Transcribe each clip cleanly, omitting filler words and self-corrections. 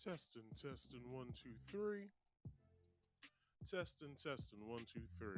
Testing, 1, 2, 3. Testing, 1, 2, 3.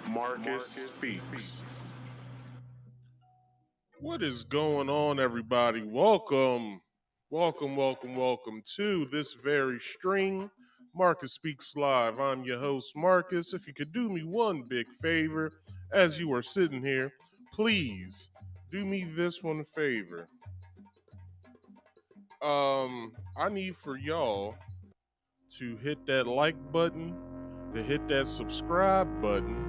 Marcus speaks. What is going on, everybody? Welcome to this very stream. Marcus Speaks Live. I'm your host, Marcus. If you could do me one big favor as you are sitting here, please do me this one favor. I need for y'all to hit that like button, to hit that subscribe button,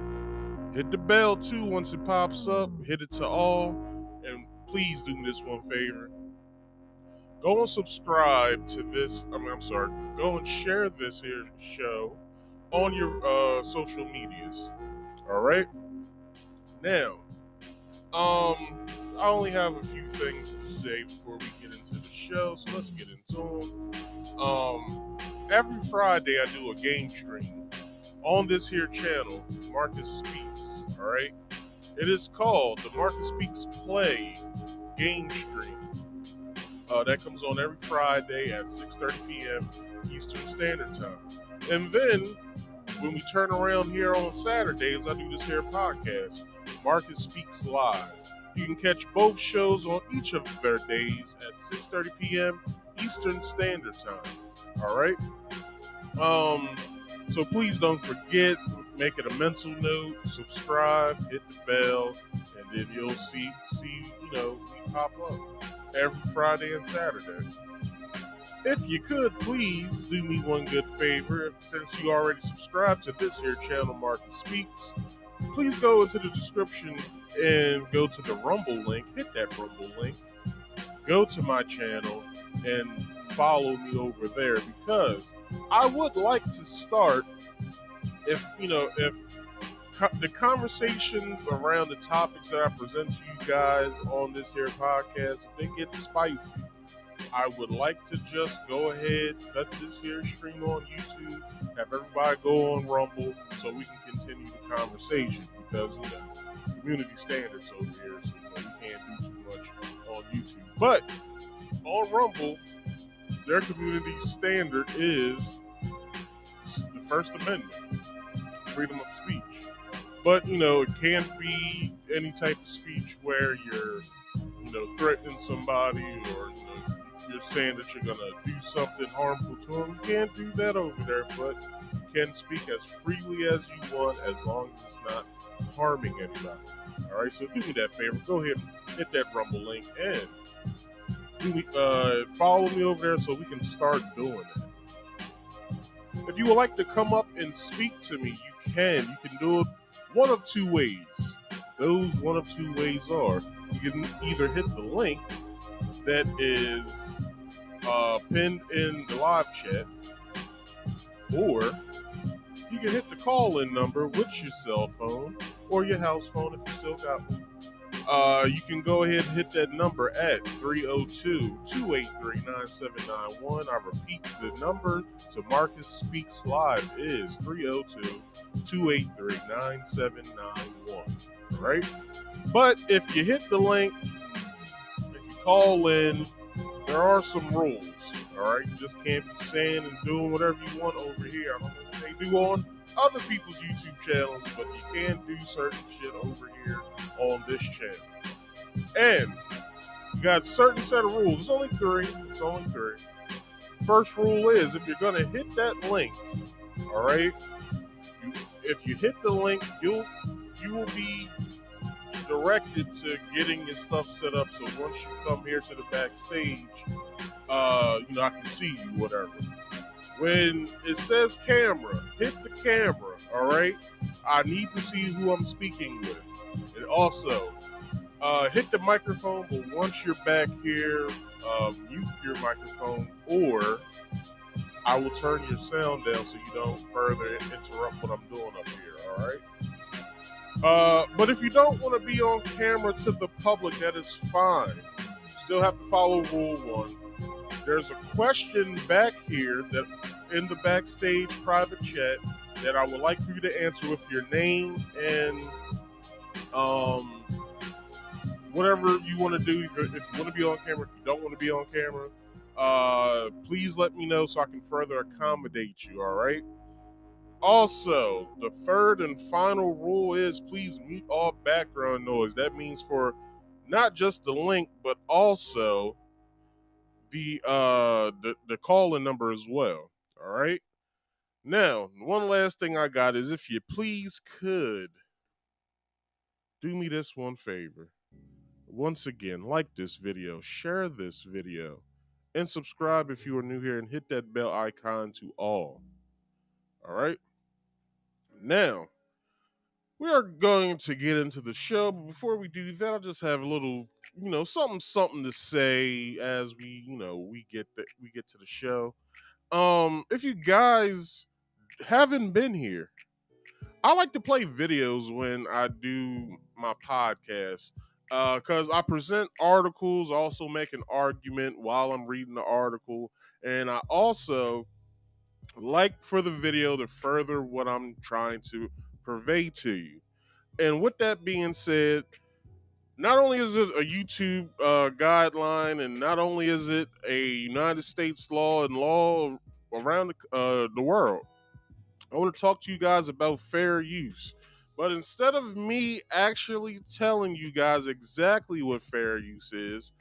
hit the bell too once it pops up, hit it to all, and please do me this one favor. Go and subscribe to this. Go and share this here show on your social medias. All right. Now, I only have a few things to say before we get into the show, so let's get into them. Every Friday I do a game stream on this here channel, Marcus Speaks. All right. It is called the Marcus Speaks Play game stream. That comes on every Friday at 6:30 p.m. Eastern Standard Time. And then when we turn around here on Saturdays, I do this here podcast, Marcus Speaks Live. You can catch both shows on each of their days at 6:30 p.m. Eastern Standard Time. All right. So please don't forget, make it a mental note, subscribe, hit the bell, and then you'll see we pop up every Friday and Saturday. If you could, please do me one good favor. Since you already subscribed to this here channel, Marcus Speaks, please go into the description and go to the Rumble link. Hit that Rumble link. Go to my channel and follow me over there, because I would like to start, if the conversations around the topics that I present to you guys on this here podcast, if they get spicy, I would like to just go ahead, cut this here stream on YouTube, have everybody go on Rumble so we can continue the conversation, because community standards over here, so we can't do too much on YouTube. But on Rumble, their community standard is the First Amendment, freedom of speech. But it can't be any type of speech where you're threatening somebody, or you're saying that you're gonna do something harmful to them. You can't do that over there, but you can speak as freely as you want, as long as it's not harming anybody. All right, so do me that favor. Go ahead and hit that Rumble link and follow me over there so we can start doing that. If you would like to come up and speak to me, you can. You can do it one of two ways. Those one of two ways are, you can either hit the link that is pinned in the live chat, or you can hit the call-in number with your cell phone or your house phone if you still got one. You can go ahead and hit that number at 302-283-9791. I repeat, the number to Marcus Speaks Live is 302-283-9791. All right? But if you hit the link, if you call in, there are some rules. All right? You just can't be saying and doing whatever you want over here. I don't know what they do on other people's YouTube channels, but you can do certain shit over here on this channel. And you got a certain set of rules. It's only three. First rule is, if you're gonna hit that link, all right, if you hit the link, you will be directed to getting your stuff set up. So once you come here to the backstage, I can see you, whatever. When it says camera, hit the camera, all right? I need to see who I'm speaking with. And also, hit the microphone, but once you're back here, mute your microphone, or I will turn your sound down so you don't further interrupt what I'm doing up here, all right? But if you don't want to be on camera to the public, that is fine. You still have to follow Rule 1. There's a question back here that in the backstage private chat that I would like for you to answer with your name and whatever you want to do. If you want to be on camera, if you don't want to be on camera, please let me know so I can further accommodate you, all right? Also, the third and final rule is, please mute all background noise. That means for not just the link, but also the call-in number as well. All right. Now, one last thing I got is, if you please could do me this one favor. Once again, like this video, share this video, and subscribe if you are new here, and hit that bell icon to all. All right. Now, we are going to get into the show, but before we do that, I'll just have a little, something to say as we get to the show. If you guys haven't been here, I like to play videos when I do my podcast, because I present articles, also make an argument while I'm reading the article, and I also like for the video to further what I'm trying to purvey to you. And with that being said, not only is it a YouTube guideline, and not only is it a United States law and law around the world, I want to talk to you guys about fair use. But instead of me actually telling you guys exactly what fair use is,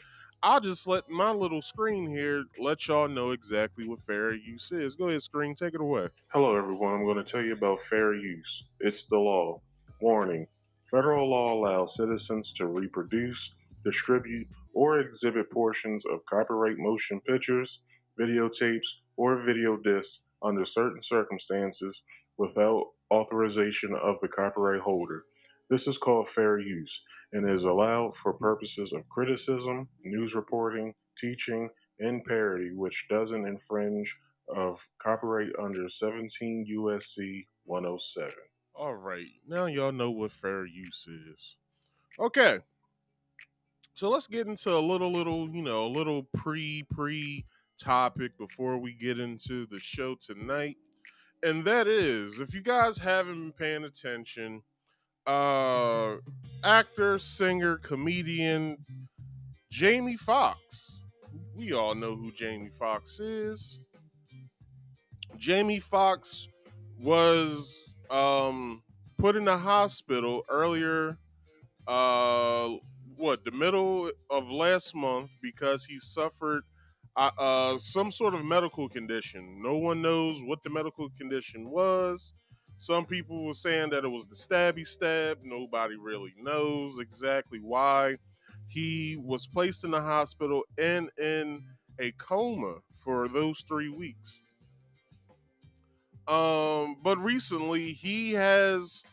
I'll just let my little screen here let y'all know exactly what fair use is. Go ahead, screen, take it away. Hello, everyone. I'm going to tell you about fair use. It's the law. Warning: federal law allows citizens to reproduce, distribute, or exhibit portions of copyright motion pictures, videotapes, or video discs under certain circumstances without authorization of the copyright holder. This is called fair use and is allowed for purposes of criticism, news reporting, teaching, and parody, which doesn't infringe of copyright under 17 USC 107. All right, now y'all know what fair use is. Okay, so let's get into a little pre topic before we get into the show tonight. And that is, if you guys haven't been paying attention, uh actor, singer, comedian Jamie Foxx. We all know who Jamie Foxx is. Jamie Foxx was put in the hospital earlier, uh the middle of last month, because he suffered some sort of medical condition. No one knows what the medical condition was. Some people were saying that it was the stabby stab. Nobody really knows exactly why. He was placed in the hospital and in a coma for those 3 weeks. But recently he has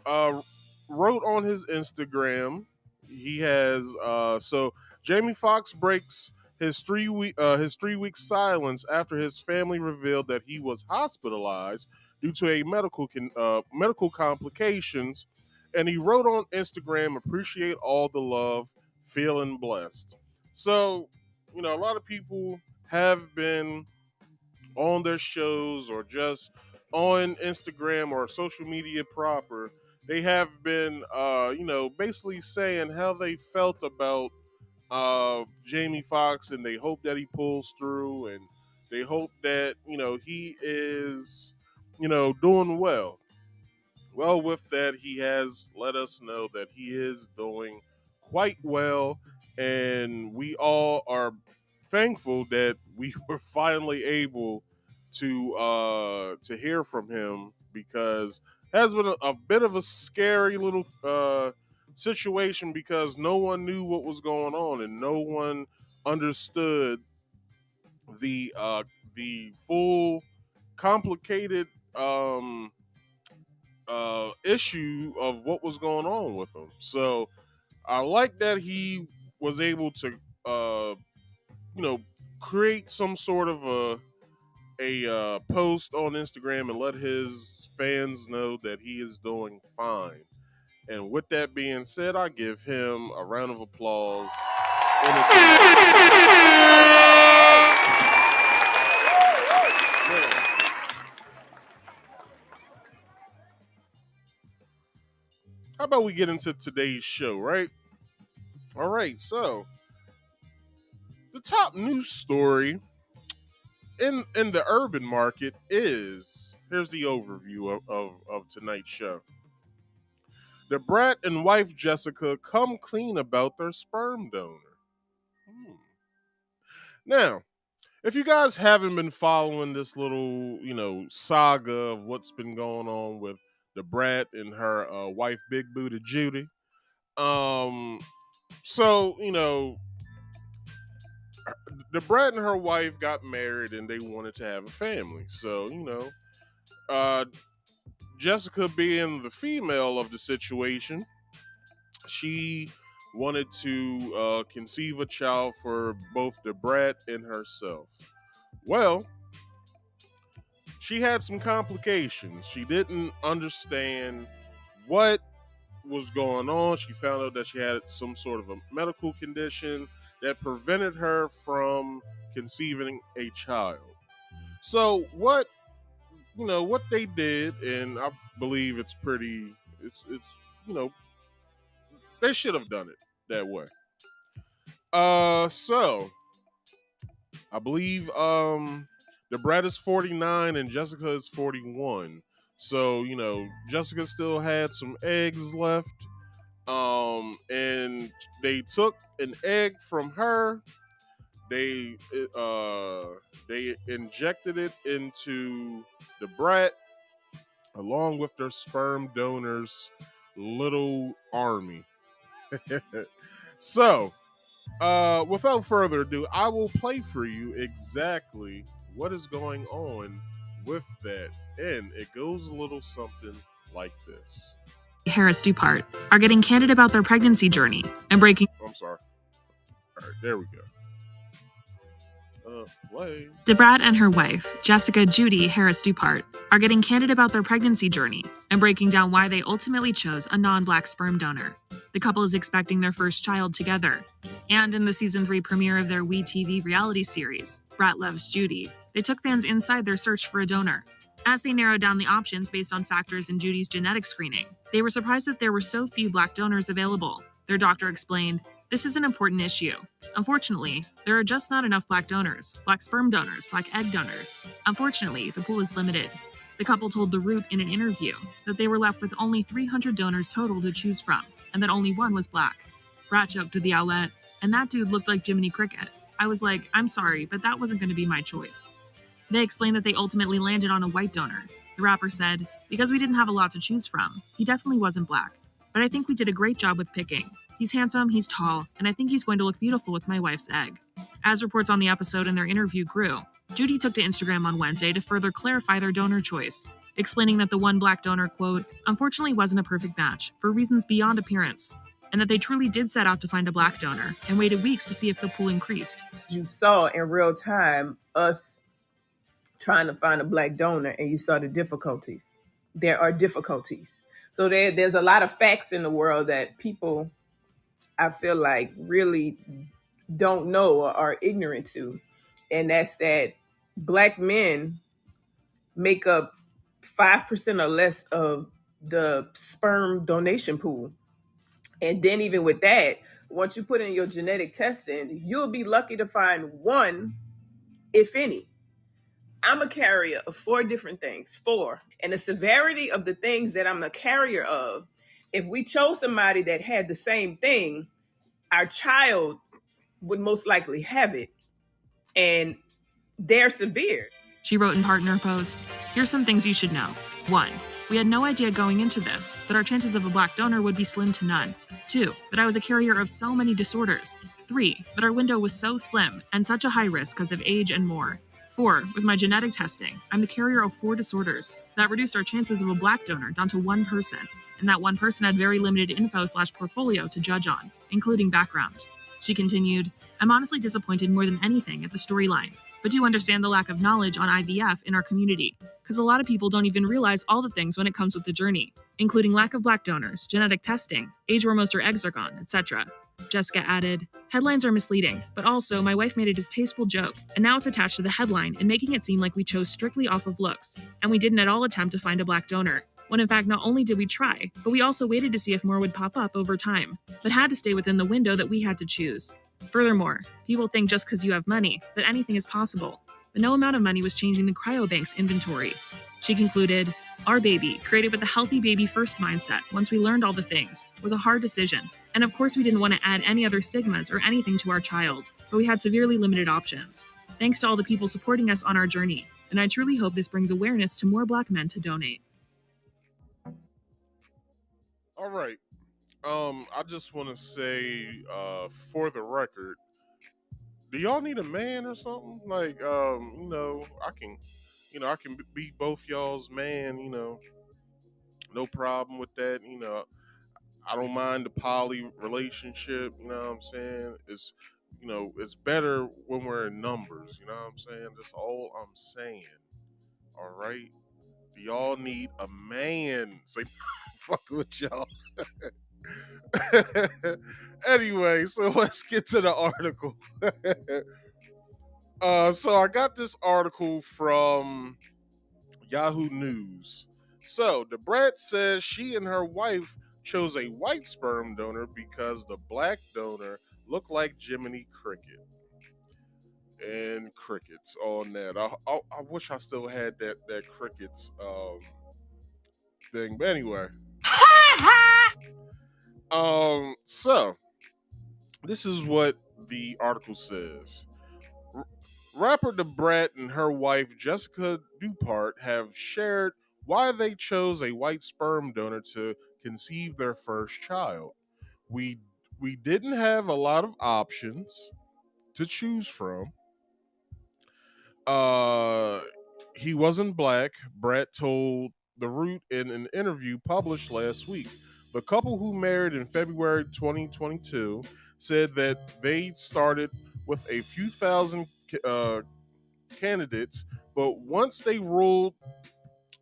uh, wrote on his Instagram. He has so Jamie Foxx breaks his 3 week silence after his family revealed that he was hospitalized due to a medical complications, and he wrote on Instagram, "Appreciate all the love, feeling blessed." So, a lot of people have been on their shows or just on Instagram or social media proper. They have been, basically saying how they felt about Jamie Foxx, and they hope that he pulls through, and they hope that he is, doing well. Well, with that, he has let us know that he is doing quite well, and we all are thankful that we were finally able to hear from him, because it has been a bit of a scary little situation, because no one knew what was going on and no one understood the the full complicated issue of what was going on with him. So I like that he was able to, you know, create some sort of a post on Instagram and let his fans know that he is doing fine. And with that being said, I give him a round of applause. How about we get into today's show, right? All right, so the top news story in the urban market is, here's the overview of tonight's show. The Brat and wife Jessica come clean about their sperm donor. Now, if you guys haven't been following this little, saga of what's been going on with the Brat and her wife, Big Booty Judy, so the Brat and her wife got married and they wanted to have a family. So uh, Jessica, being the female of the situation, she wanted to conceive a child for both the Brat and herself. Well, she had some complications. She didn't understand what was going on. She found out that she had some sort of a medical condition that prevented her from conceiving a child. So what they did, and I believe it's they should have done it that way. So I believe the Brat is 49 and Jessica is 41. So, Jessica still had some eggs left. And they took an egg from her. They uh, they injected it into the Brat along with their sperm donors' little army. So, without further ado, I will play for you exactly what is going on with that, and it goes a little something like this. Harris-Dupart are getting candid about their pregnancy journey and breaking. I'm sorry. All right, there we go. Brat and her wife, Jessica Judy Harris-Dupart, are getting candid about their pregnancy journey and breaking down why they ultimately chose a non-black sperm donor. The couple is expecting their first child together. And in the season 3 premiere of their WeTV reality series, Brat Loves Judy, they took fans inside their search for a donor. As they narrowed down the options based on factors in Judy's genetic screening, they were surprised that there were so few black donors available. Their doctor explained, "This is an important issue. Unfortunately, there are just not enough black donors, black sperm donors, black egg donors. Unfortunately, the pool is limited." The couple told The Root in an interview that they were left with only 300 donors total to choose from, and that only one was black. Brat joked to the outlet, "And that dude looked like Jiminy Cricket. I was like, I'm sorry, but that wasn't going to be my choice." They explained that they ultimately landed on a white donor. The rapper said, "Because we didn't have a lot to choose from, he definitely wasn't black. But I think we did a great job with picking. He's handsome, he's tall, and I think he's going to look beautiful with my wife's egg." As reports on the episode and their interview grew, Judy took to Instagram on Wednesday to further clarify their donor choice, explaining that the one black donor, quote, "unfortunately wasn't a perfect match for reasons beyond appearance," and that they truly did set out to find a black donor and waited weeks to see if the pool increased. You saw in real time us trying to find a black donor, and you saw the difficulties. There are difficulties. So there's a lot of facts in the world that people, I feel like, really don't know or are ignorant to. And that's that black men make up 5% or less of the sperm donation pool. And then even with that, once you put in your genetic testing, you'll be lucky to find one, if any. I'm a carrier of 4 different things, 4. And the severity of the things that I'm a carrier of, if we chose somebody that had the same thing, our child would most likely have it. And they're severe. She wrote in part in her post, "Here's some things you should know. 1. We had no idea going into this that our chances of a black donor would be slim to none. 2. That I was a carrier of so many disorders. 3. That our window was so slim and such a high risk because of age and more. 4. With my genetic testing, I'm the carrier of 4 disorders. That reduced our chances of a black donor down to 1 person. And that 1 person had very limited info/portfolio to judge on, including background." She continued, "I'm honestly disappointed more than anything at the storyline, but do understand the lack of knowledge on IVF in our community, because a lot of people don't even realize all the things when it comes with the journey, including lack of black donors, genetic testing, age where most of our eggs are gone, etc." Jessica added, "Headlines are misleading, but also my wife made a distasteful joke, and now it's attached to the headline and making it seem like we chose strictly off of looks, and we didn't at all attempt to find a black donor, when in fact not only did we try, but we also waited to see if more would pop up over time, but had to stay within the window that we had to choose. Furthermore, people think just because you have money, that anything is possible, but no amount of money was changing the cryobank's inventory." She concluded, "Our baby, created with a healthy baby first mindset once we learned all the things, was a hard decision. And of course we didn't want to add any other stigmas or anything to our child, but we had severely limited options. Thanks to all the people supporting us on our journey, and I truly hope this brings awareness to more black men to donate." All right. I just want to say, for the record, do y'all need a man or something? Like, I can be both y'all's man. No problem with that. I don't mind the poly relationship. You know what I'm saying? It's better when we're in numbers. You know what I'm saying? That's all I'm saying. All right. Do y'all need a man? Say, fuck with y'all. Anyway, so let's get to the article. So I got this article from Yahoo News. So the Brat says she and her wife chose a white sperm donor because the black donor looked like Jiminy Cricket. And crickets on that. I wish I still had that crickets thing. But anyway. So this is what the article says. Rapper the Brat and her wife Jessica Dupart have shared why they chose a white sperm donor to conceive their first child. We we didn't have a lot of options to choose from. Uh he wasn't black, Brat told The Root in an interview published last week. The couple who married in February 2022 said that they started with a few thousand candidates, but once they ruled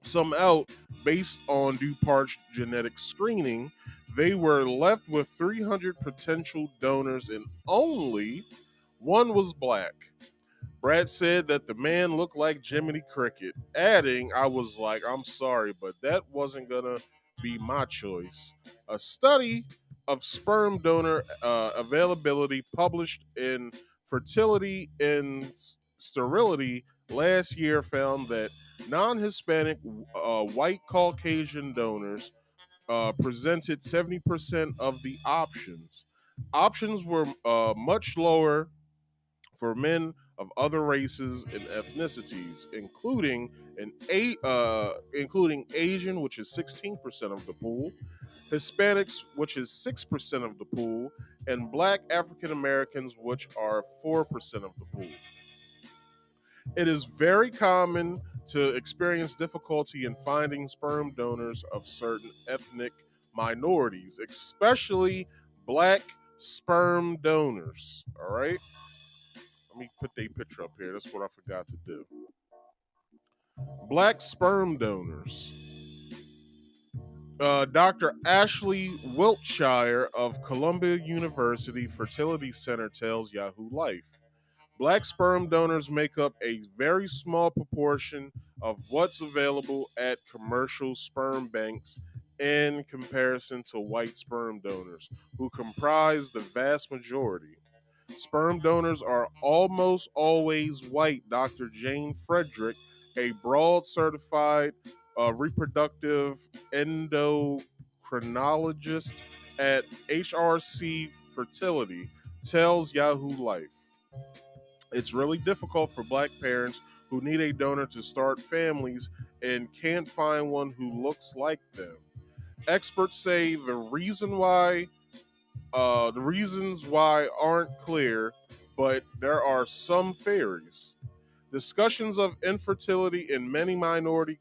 some out based on DuPart's genetic screening, they were left with 300 potential donors and only one was black. Brad said that the man looked like Jiminy Cricket, adding, I was like, I'm sorry, but that wasn't gonna be my choice. A study of sperm donor availability published in Fertility and Sterility last year found that non Hispanic white Caucasian donors presented 70% of the options. Options were much lower for men of other races and ethnicities, including Asian, which is 16% of the pool, Hispanics, which is 6% of the pool, and Black African Americans, which are 4% of the pool. It is very common to experience difficulty in finding sperm donors of certain ethnic minorities, especially Black sperm donors. All right. Let me put a picture up here. That's what I forgot to do. Black sperm donors. Dr. Ashley Wiltshire of Columbia University Fertility Center tells Yahoo Life. Black sperm donors make up a very small proportion of what's available at commercial sperm banks in comparison to white sperm donors, who comprise the vast majority. Sperm donors are almost always white, Dr. Jane Frederick, a broad certified reproductive endocrinologist at HRC Fertility, tells Yahoo Life. It's really difficult for black parents who need a donor to start families and can't find one who looks like them. Experts say the reasons why aren't clear, but there are some theories. Discussions of infertility in many minority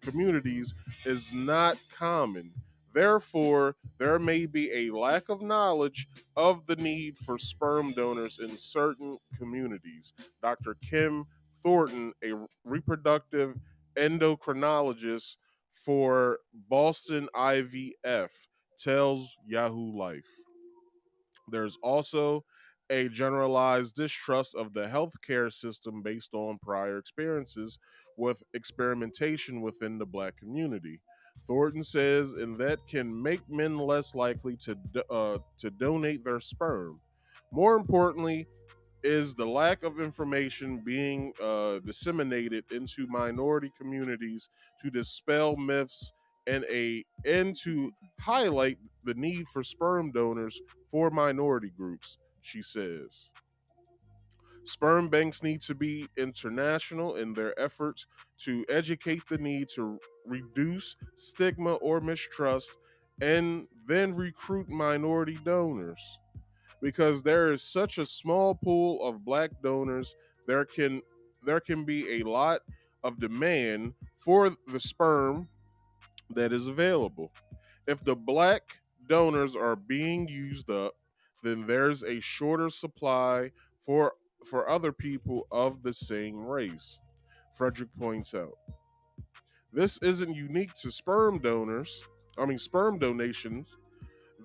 communities is not common. Therefore, there may be a lack of knowledge of the need for sperm donors in certain communities. Dr. Kim Thornton, a reproductive endocrinologist for Boston IVF, tells Yahoo Life. There's also a generalized distrust of the healthcare system based on prior experiences with experimentation within the black community. Thornton says, and that can make men less likely to donate their sperm. More importantly, is the lack of information being disseminated into minority communities to dispel myths and to highlight the need for sperm donors for minority groups, she says. Sperm banks need to be international in their efforts to educate the need to reduce stigma or mistrust and then recruit minority donors. Because there is such a small pool of black donors, there can be a lot of demand for the sperm that is available. If the black donors are being used up, then there's a shorter supply for other people of the same race. Frederick points out. This isn't unique to sperm donations,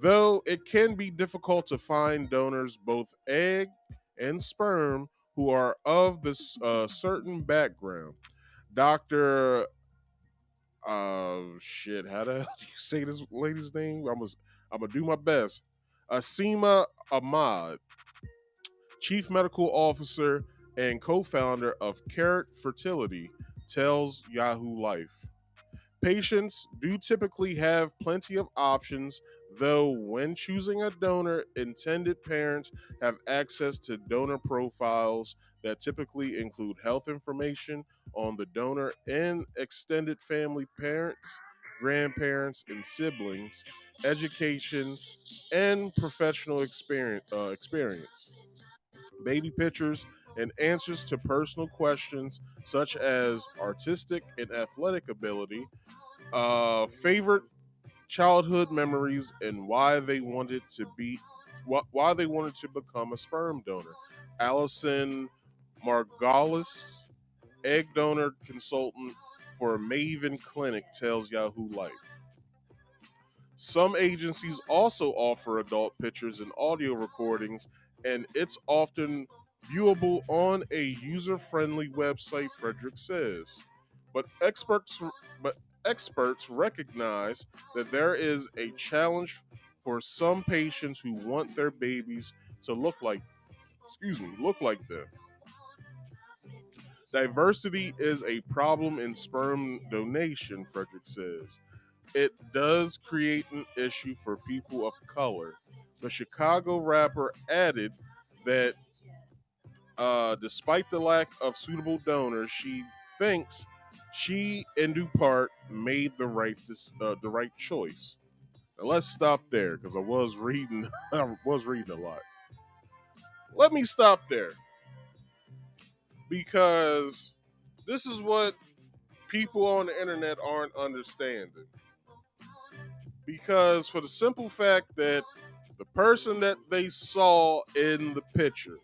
though it can be difficult to find donors, both egg and sperm, who are of this certain background. Dr. Shit, how the hell do you say this lady's name? I'm gonna do my best. Asima Ahmad, Chief Medical Officer and co-founder of Carrot Fertility, tells Yahoo Life. Patients do typically have plenty of options, Though, when choosing a donor, intended parents have access to donor profiles that typically include health information on the donor and extended family parents, grandparents, and siblings, education, and professional experience. Baby pictures and answers to personal questions such as artistic and athletic ability, favorite childhood memories, and why they wanted to become a sperm donor. Allison Margolis, egg donor consultant for Maven Clinic, tells Yahoo Life. Some agencies also offer adult pictures and audio recordings, and it's often viewable on a user-friendly website, Frederick says. But experts recognize that there is a challenge for some patients who want their babies to look like them. Diversity is a problem in sperm donation, Frederick says. It does create an issue for people of color. The Chicago rapper added that despite the lack of suitable donors, she thinks she and Dupart made the right choice. Now let's stop there because I was reading I was reading a lot. Let me stop there because this is what people on the internet aren't understanding. Because for the simple fact that the person that they saw in the picture,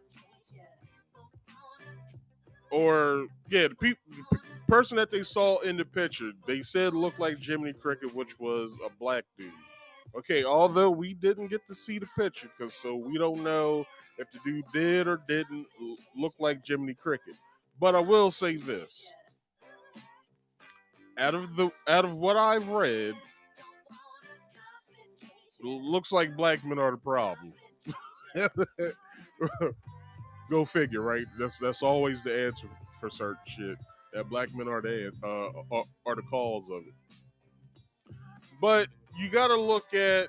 or yeah, the person that they saw in the picture, they said looked like Jiminy Cricket, which was a black dude. Okay, although we didn't get to see the picture, because so we don't know if the dude did or didn't look like Jiminy Cricket. But I will say this: out of what I've read, looks like black men are the problem. Go figure, right? That's always the answer for certain shit. That black men are the cause of it. But you got to look at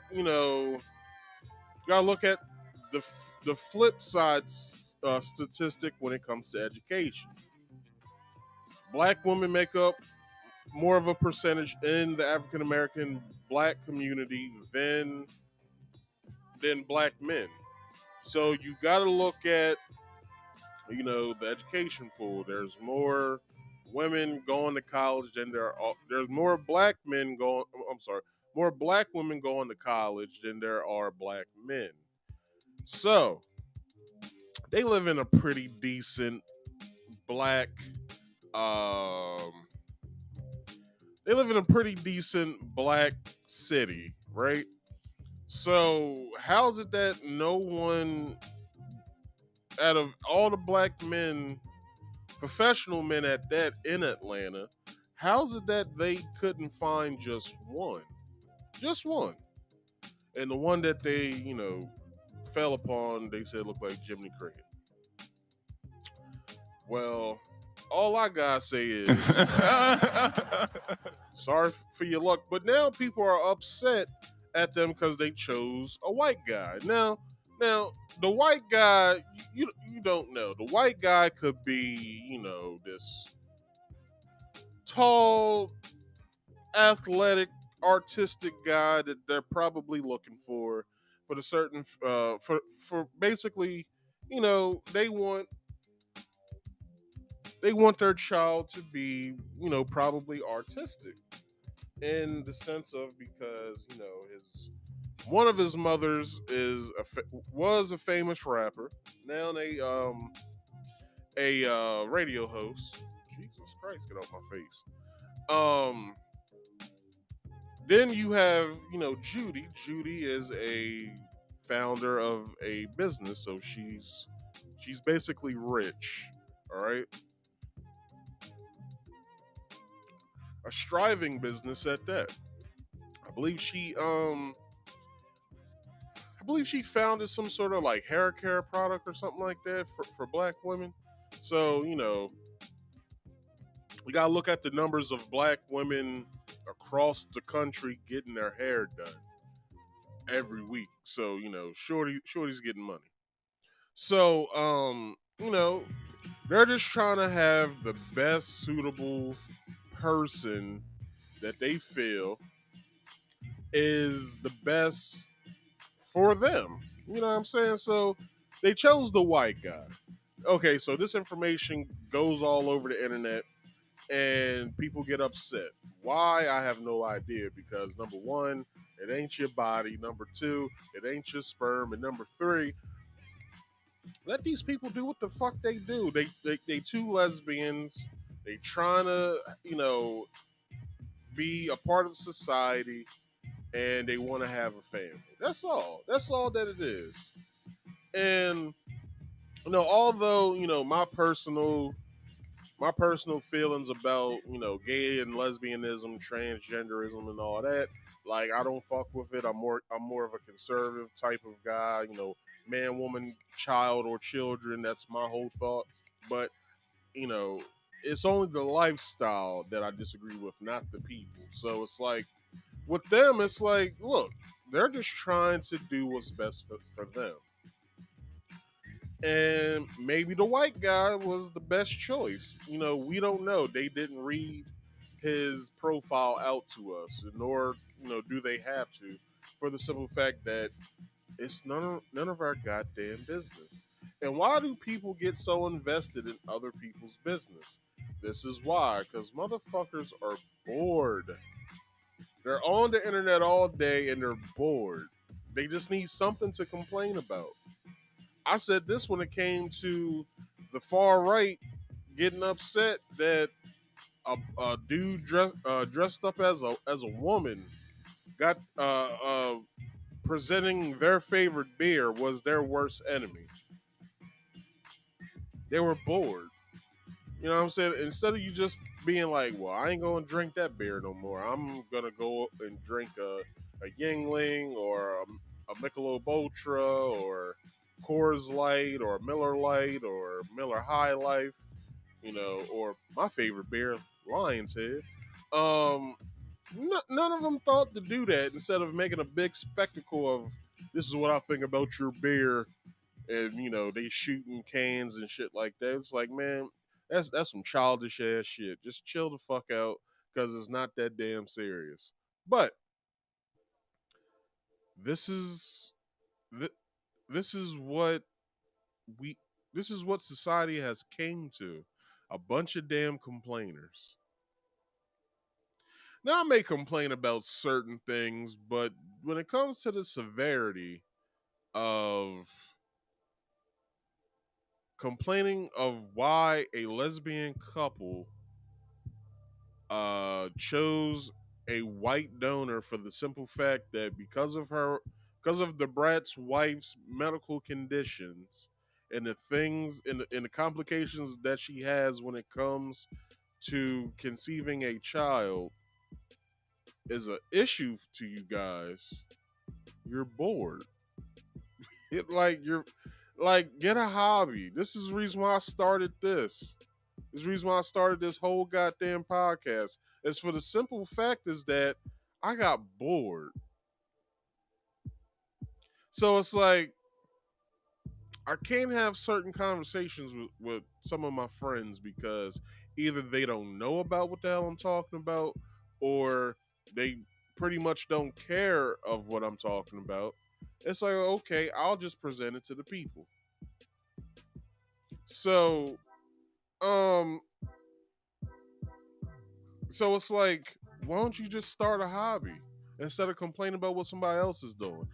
the the flip side statistic when it comes to education. Black women make up more of a percentage in the African American black community than black men. So you got to look at the education pool. There's more women going to college than there's more black men going. I'm sorry, more black women going to college than there are black men. So they live in a pretty decent black. Um, they live in a pretty decent black city, right? So how's it that no one out of all the black men, professional men at that in Atlanta, how's it that they couldn't find just one? Just one. And the one that they, fell upon, they said looked like Jiminy Cricket. Well, all I gotta say is sorry for your luck, but now people are upset at them because they chose a white guy. Now the white guy, you don't know. The white guy could be, this tall, athletic, artistic guy that they're probably looking for the certain for basically, they want their child to be, probably artistic in the sense of because his one of his mothers was a famous rapper. Now they a radio host. Jesus Christ, get off my face. Um, then you have Judy. Judy is a founder of a business, so she's basically rich. All right, a striving business at that. I believe she founded some sort of like hair care product or something like that for black women. So, we gotta look at the numbers of black women across the country getting their hair done. every week. So, Shorty's getting money. So, they're just trying to have the best suitable person that they feel is the best for them. You know what I'm saying? So they chose the white guy. Okay, so this information goes all over the internet and people get upset. Why? I have no idea because number one, it ain't your body. Number two, it ain't your sperm. And number three, let these people do what the fuck they do. They two lesbians. They trying to, be a part of society and they want to have a family. That's all. That's all that it is. And although, my personal feelings about, gay and lesbianism, transgenderism and all that, like I don't fuck with it. I'm more of a conservative type of guy, man, woman, child or children, that's my whole thought. But, you know, it's only the lifestyle that I disagree with, not the people. So it's like with them, it's like, look, they're just trying to do what's best for them. And maybe the white guy was the best choice. We don't know. They didn't read his profile out to us, nor do they have to, for the simple fact that it's none of our goddamn business. And why do people get so invested in other people's business? This is why, because motherfuckers are bored. They're on the internet all day and they're bored. They just need something to complain about. I said this when it came to the far right getting upset that a dude dressed up as a woman got presenting their favorite beer was their worst enemy. They were bored. You know what I'm saying? Instead of you just being like, well, I ain't gonna drink that beer no more. I'm gonna go and drink a Yingling or a Michelob Ultra or Coors Light or Miller Light or Miller High Life, or my favorite beer, Lion's Head. Um, none of them thought to do that. Instead of making a big spectacle of this is what I think about your beer, and they shooting cans and shit like that. It's like, man, that's some childish ass shit. Just chill the fuck out because it's not that damn serious. But this is th- this is what we this is what society has came to. A bunch of damn complainers. Now I may complain about certain things, but when it comes to the severity of complaining of why a lesbian couple chose a white donor for the simple fact that because of the Brat's wife's medical conditions and the things and the complications that she has when it comes to conceiving a child is an issue to you guys, you're bored. You're get a hobby. This is the reason why I started this. This is the reason why I started this whole goddamn podcast. It's for the simple fact is that I got bored. So it's like I can't have certain conversations with some of my friends because either they don't know about what the hell I'm talking about or they pretty much don't care of what I'm talking about. It's like, okay, I'll just present it to the people. So, um, so it's like, why don't you just start a hobby instead of complaining about what somebody else is doing?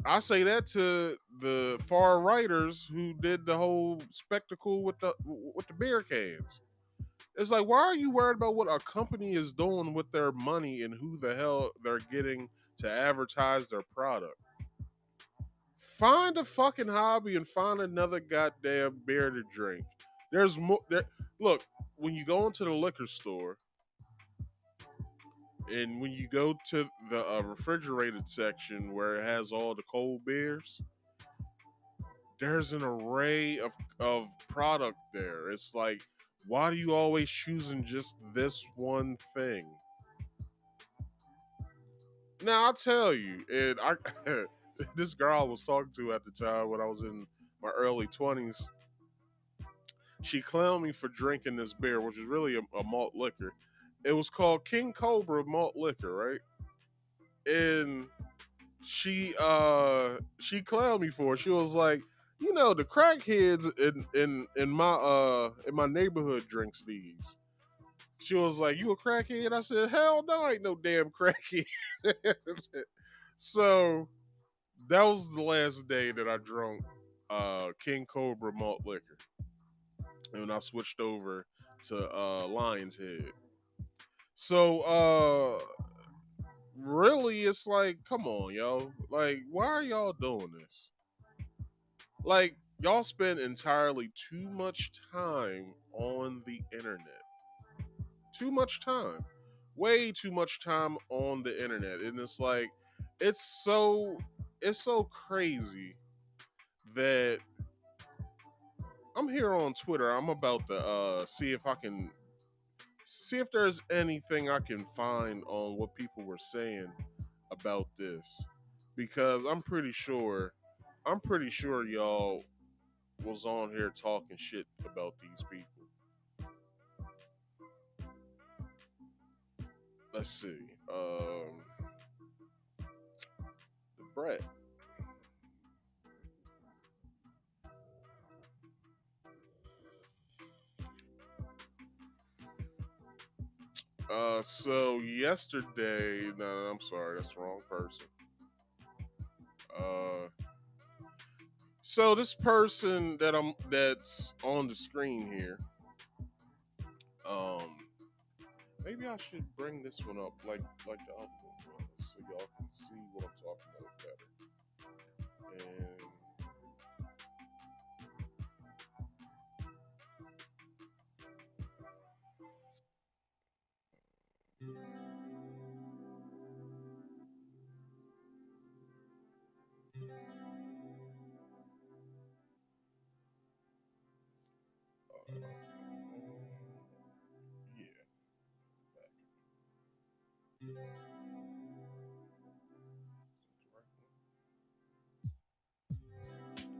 I say that to the far righters who did the whole spectacle with the beer cans. It's like, why are you worried about what a company is doing with their money and who the hell they're getting to advertise their product? Find a fucking hobby and find another goddamn beer to drink. There's more. Look, when you go into the liquor store and when you go to the refrigerated section where it has all the cold beers, there's an array of product there. It's like, why do you always choosing just this one thing? Now I'll tell you, and I this girl I was talking to at the time when I was in my early 20s, she clowned me for drinking this beer, which is really a malt liquor. It was called King Cobra malt liquor, right? And she clowned me for it. She was like, you know, the crackheads in my neighborhood drinks these. She was like, "You a crackhead?" I said, "Hell no, I ain't no damn crackhead." So that was the last day that I drank King Cobra malt liquor, and I switched over to Lion's Head. So really, it's like, come on, yo, like, why are y'all doing this? Like, y'all spend entirely too much time on the internet. Too much time, way too much time on the internet, and it's like, it's so it's so crazy that I'm here on Twitter. I'm about to see if there's anything I can find on what people were saying about this, because I'm pretty sure y'all was on here talking shit about these people. Let's see. The Brat. So yesterday, no, I'm sorry, that's the wrong person. Uh, so this person that's on the screen here, um, maybe I should bring this one up like the other one was, so y'all can see what I'm talking about better. And yeah,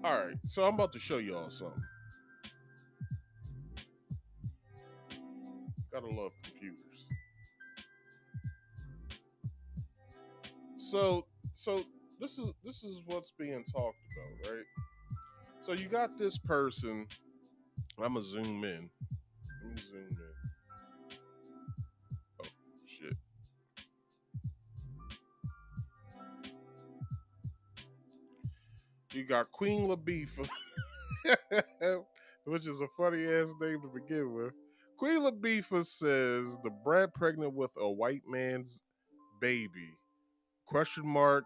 all right. So I'm about to show y'all something. Gotta love computers. So so this is what's being talked about, right? So you got this person. I'm gonna zoom in. Let me zoom in. Oh shit. You got Queen Labeefa, which is a funny ass name to begin with. Queen Labeefa says the Brat pregnant with a white man's baby. Question mark,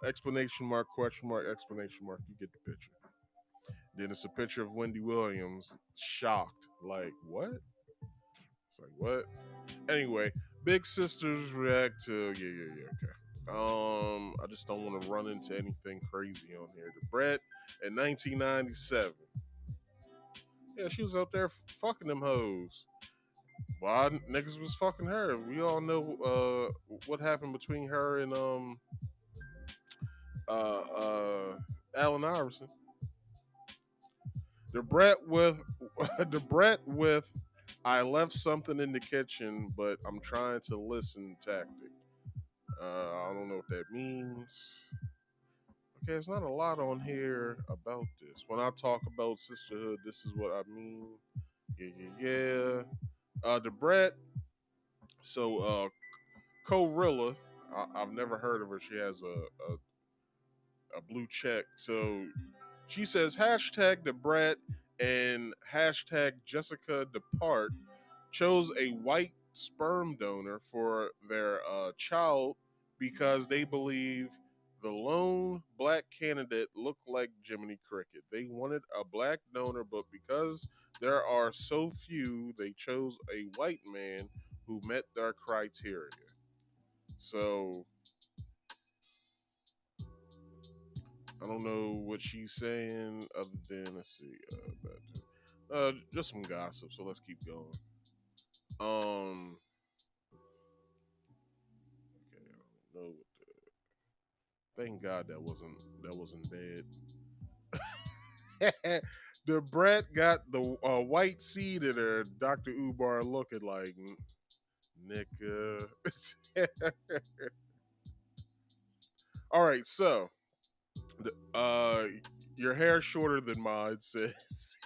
explanation mark, question mark, explanation mark. You get the picture. Then it's a picture of Wendy Williams, shocked. Like, what? It's like, what? Anyway, big sisters react to, yeah, okay. I just don't want to run into anything crazy on here. The Brat in 1997. Yeah, she was out there fucking them hoes. Why niggas was fucking her? We all know what happened between her and uh, uh, Allen Iverson. The Brat with the Brat with I left something in the kitchen, but I'm trying to listen tactic. I don't know what that means. Okay, it's not a lot on here about this. When I talk about sisterhood, this is what I mean. Yeah. The Brat. So, Corilla. I've never heard of her. She has a blue check. So she says hashtag the Brat and hashtag jesseca-dupart chose a white sperm donor for their child because they believe the lone black candidate looked like Jiminy Cricket. They wanted a black donor, but because there are so few, they chose a white man who met their criteria. So I don't know what she's saying other than, let's see, just some gossip. So let's keep going. Um, know. Thank God that wasn't bad. The Brat got the white seed in her. Dr. Ubar looking like nigga. All right, so your hair shorter than mine says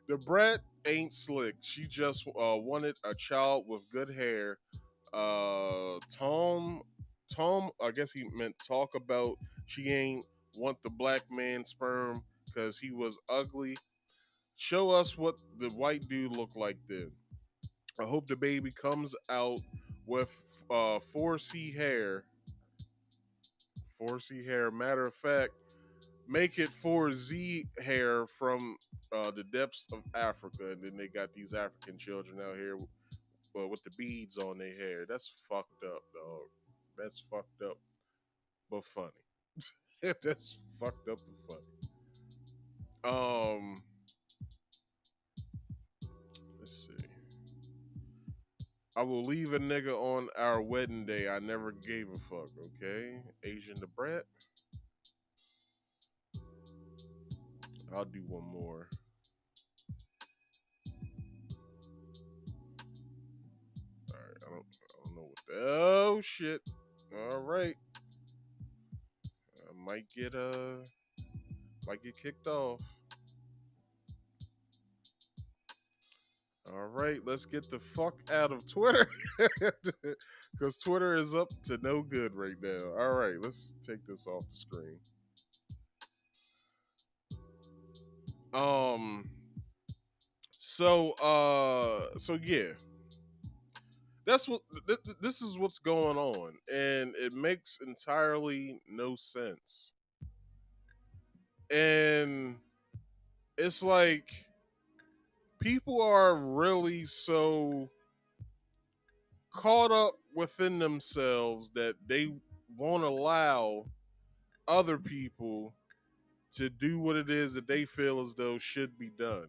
the Brat ain't slick. She just wanted a child with good hair. Tom, I guess he meant talk about she ain't want the black man sperm because he was ugly. Show us what the white dude looked like then. I hope the baby comes out with 4C hair. 4C hair. Matter of fact, make it 4Z hair from the depths of Africa, and then they got these African children out here with the beads on their hair. That's fucked up, dog. That's fucked up, but funny. That's fucked up and funny. Let's see. I will leave a nigga on our wedding day. I never gave a fuck. Okay, Asian the Brat. I'll do one more. All right, I don't know what the. Oh shit! All right, I might get kicked off. All right, let's get the fuck out of Twitter because Twitter is up to no good right now. All right, let's take this off the screen. Um. So yeah, that's what this is what's going on, and it makes entirely no sense. And it's like people are really so caught up within themselves that they won't allow other people to do what it is that they feel as though should be done.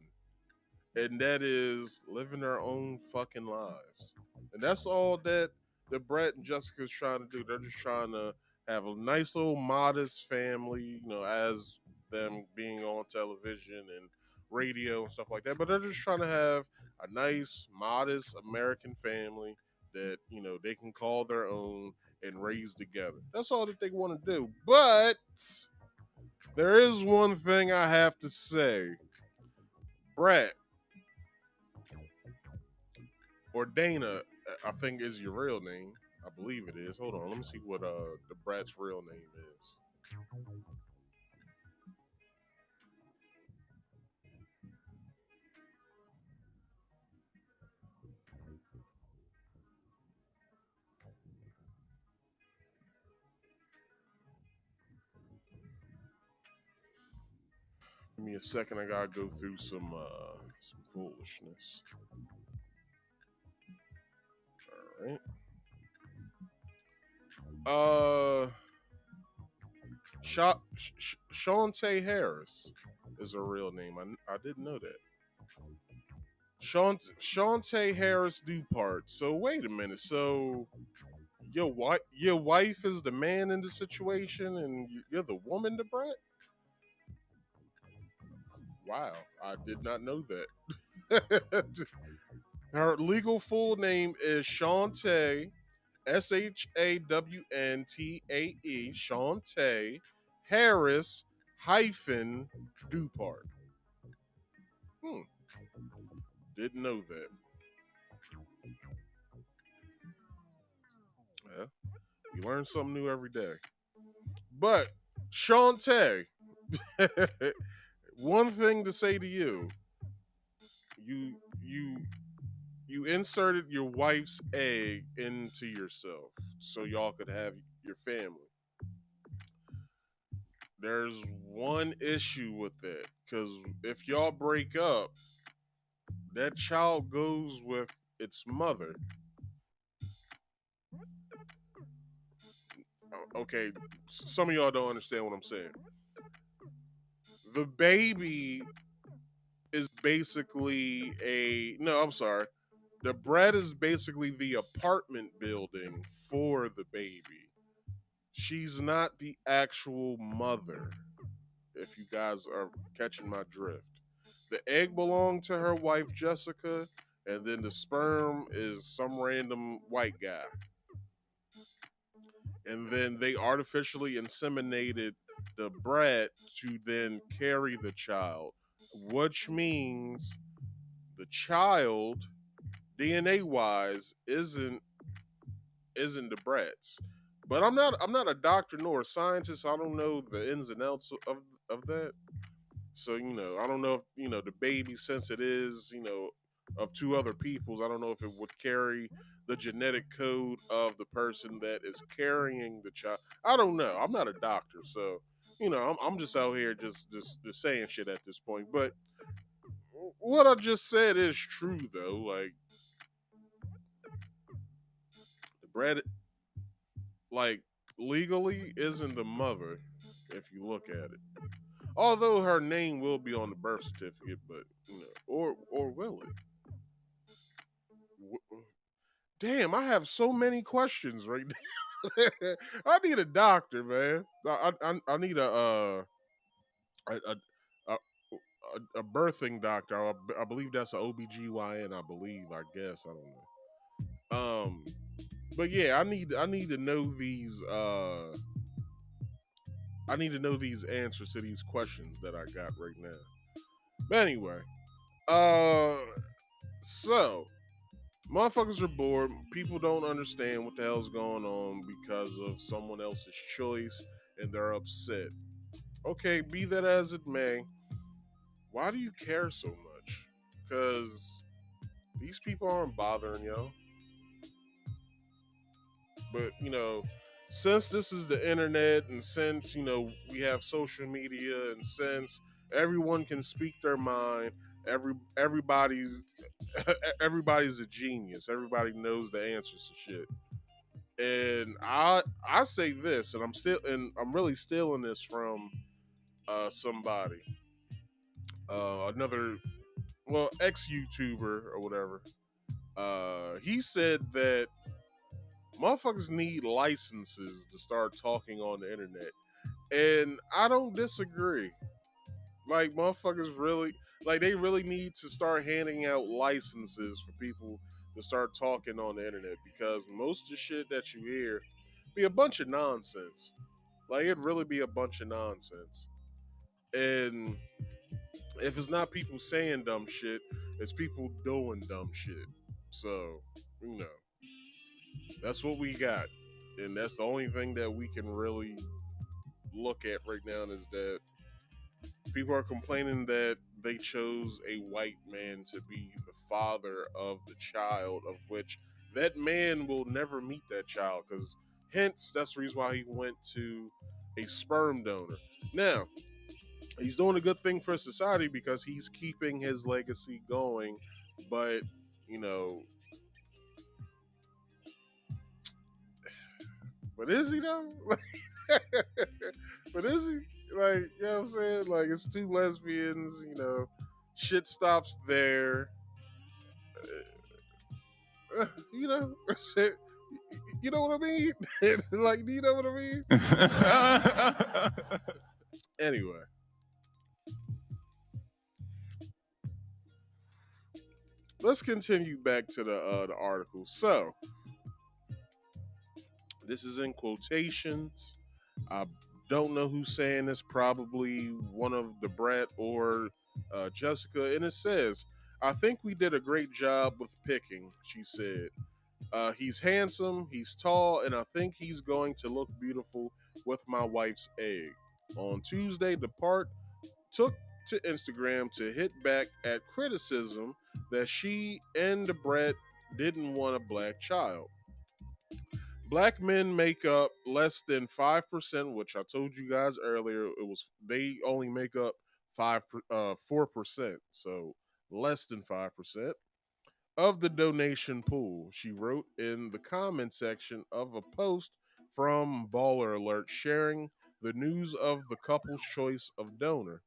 And that is living their own fucking lives. And that's all that the Brat and Jessica's trying to do. They're just trying to have a nice little modest family, as them being on television and radio and stuff like that. But they're just trying to have a nice, modest American family that, they can call their own and raise together. That's all that they want to do. But there is one thing I have to say. Brat, or Dana, I think is your real name. I believe it is. Hold on, let me see what the Brat's real name is. Give me a second. I gotta go through some foolishness. All right. Shawntae Harris is her real name. I didn't know that. Shawntae Harris-Dupart. So wait a minute. So your wife is the man in the situation, and you're the woman, the Brat. Wow, I did not know that. Her legal full name is Shawntae, Shawntae, Shawntae Harris hyphen Dupart. Didn't know that. Yeah, you learn something new every day. But Shawntae, one thing to say to you, you you you inserted your wife's egg into yourself so y'all could have your family. There's one issue with that, because if y'all break up, that child goes with its mother. Okay, some of y'all don't understand what I'm saying. The baby is basically a no. I'm sorry. The Brat is basically the apartment building for the baby. She's not the actual mother, if you guys are catching my drift. The egg belonged to her wife, Jessica, and then the sperm is some random white guy. And then they artificially inseminated the Brat to then carry the child, which means the child, DNA wise, isn't the Brat's. But I'm not a doctor nor a scientist. I don't know the ins and outs of that. So, I don't know if, the baby, since it is, of two other people's, I don't know if it would carry the genetic code of the person that is carrying the child. I don't know. I'm not a doctor. So, I'm just out here just saying shit at this point. But what I just said is true, though. Like, the Brat, like, legally isn't the mother if you look at it. Although her name will be on the birth certificate, but or will it? Damn, I have so many questions right now. I need a doctor, man. I need a a, a, a birthing doctor. I believe that's an OBGYN, I believe, I guess. I don't know. But yeah, I need to know these I need to know these answers to these questions that I got right now. But anyway, uh so motherfuckers are bored. People don't understand what the hell's going on because of someone else's choice and they're upset. Okay, be that as it may, why do you care so much? Because these people aren't bothering y'all. But, since this is the internet and since, we have social media and since everyone can speak their mind, everybody's everybody's a genius. Everybody knows the answers to shit. And I say this, and I'm really stealing this from somebody, another, well, ex YouTuber or whatever. He said that motherfuckers need licenses to start talking on the internet, and I don't disagree. Like, motherfuckers really, like, they really need to start handing out licenses for people to start talking on the internet, because most of the shit that you hear be a bunch of nonsense. Like, it'd really be a bunch of nonsense. And if it's not people saying dumb shit, it's people doing dumb shit. So, you know, that's what we got. And that's the only thing that we can really look at right now, is that people are complaining that they chose a white man to be the father of the child, of which that man will never meet that child, because hence that's the reason why he went to a sperm donor. Now, he's doing a good thing for society because he's keeping his legacy going, but you know, but is he though? But is he? Like, you know what I'm saying? Like, it's two lesbians, shit stops there. You know, you know what I mean? Like, do you know what I mean? Anyway. Let's continue back to the article. So, this is in quotations. I don't know who's saying this. Probably one of the Brat or Jessica. And it says, "I think we did a great job with picking," she said. He's handsome, he's tall, and I think he's going to look beautiful with my wife's egg. On Tuesday, Dupart took to Instagram to hit back at criticism that she and the Brat didn't want a black child. Black men make up less than 5%, which I told you guys earlier. It was, they only make up 4%, so less than 5% of the donation pool, she wrote in the comment section of a post from Baller Alert sharing the news of the couple's choice of donor.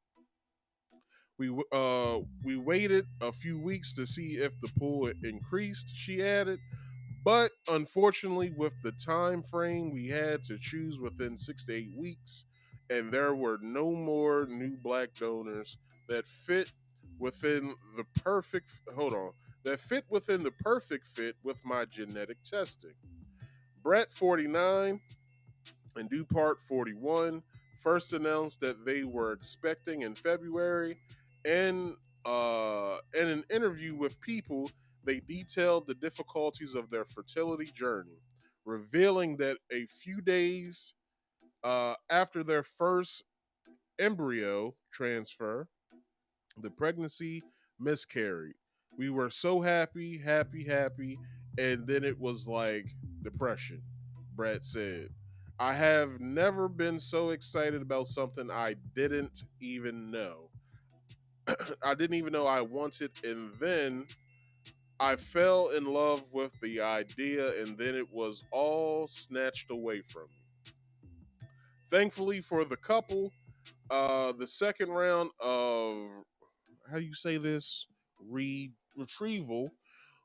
We waited a few weeks to see if the pool increased, she added, but unfortunately with the time frame we had to choose within 6 to 8 weeks, and there were no more new black donors that fit within the perfect hold on that fit within the perfect fit with my genetic testing. Brat 49 and Dupart 41 first announced that they were expecting in February, and in an interview with People, they detailed the difficulties of their fertility journey, revealing that a few days after their first embryo transfer, the pregnancy miscarried. We were so happy, happy, happy, and then it was like depression, Brad said. I have never been so excited about something I didn't even know. I didn't even know I wanted, and then I fell in love with the idea, and then it was all snatched away from me. Thankfully for the couple, the second round of how do you say this retrieval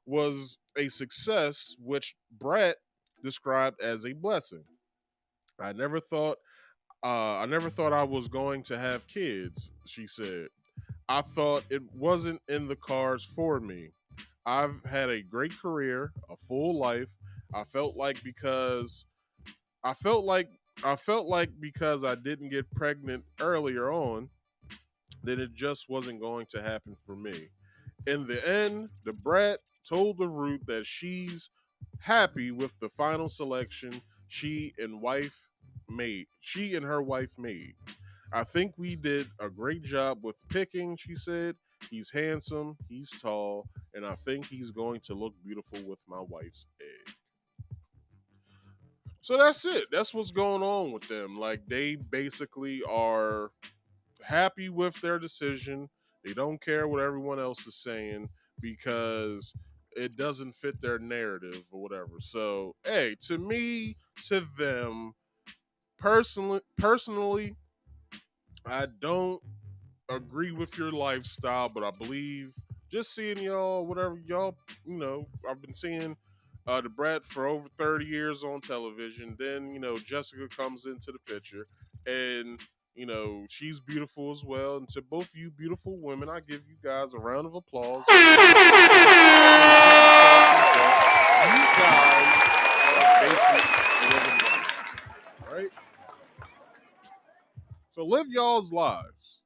was a success, which Brett described as a blessing. I never thought I never thought I was going to have kids, she said. I thought it wasn't in the cards for me. I've had a great career, a full life. I felt like because I felt like I felt like because I didn't get pregnant earlier on, that it just wasn't going to happen for me. In the end, the brat told the Root that she's happy with the final selection she and her wife made. I think we did a great job with picking, she said. He's handsome, he's tall, and I think he's going to look beautiful with my wife's egg. So that's it. That's what's going on with them. Like, they basically are happy with their decision. They don't care what everyone else is saying because it doesn't fit their narrative or whatever. So, hey, to me, to them, personally, I don't agree with your lifestyle, but I believe just seeing y'all, whatever y'all, I've been seeing the Brat for over 30 years on television. Then, Jessica comes into the picture and, she's beautiful as well. And to both of you beautiful women, I give you guys a round of applause. You guys are basically living life, all right? So live y'all's lives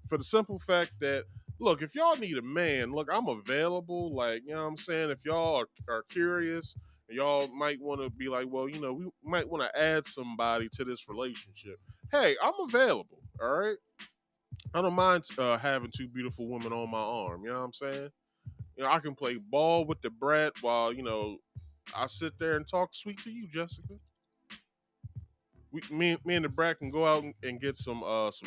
for the simple fact that, look, if y'all need a man, look, I'm available. Like, you know what I'm saying? If y'all are curious, y'all might want to be like, well, we might want to add somebody to this relationship. Hey, I'm available. All right. I don't mind having two beautiful women on my arm. You know what I'm saying? I can play ball with the Brat while, I sit there and talk sweet to you, Jessica. Me and the Brat can go out and get some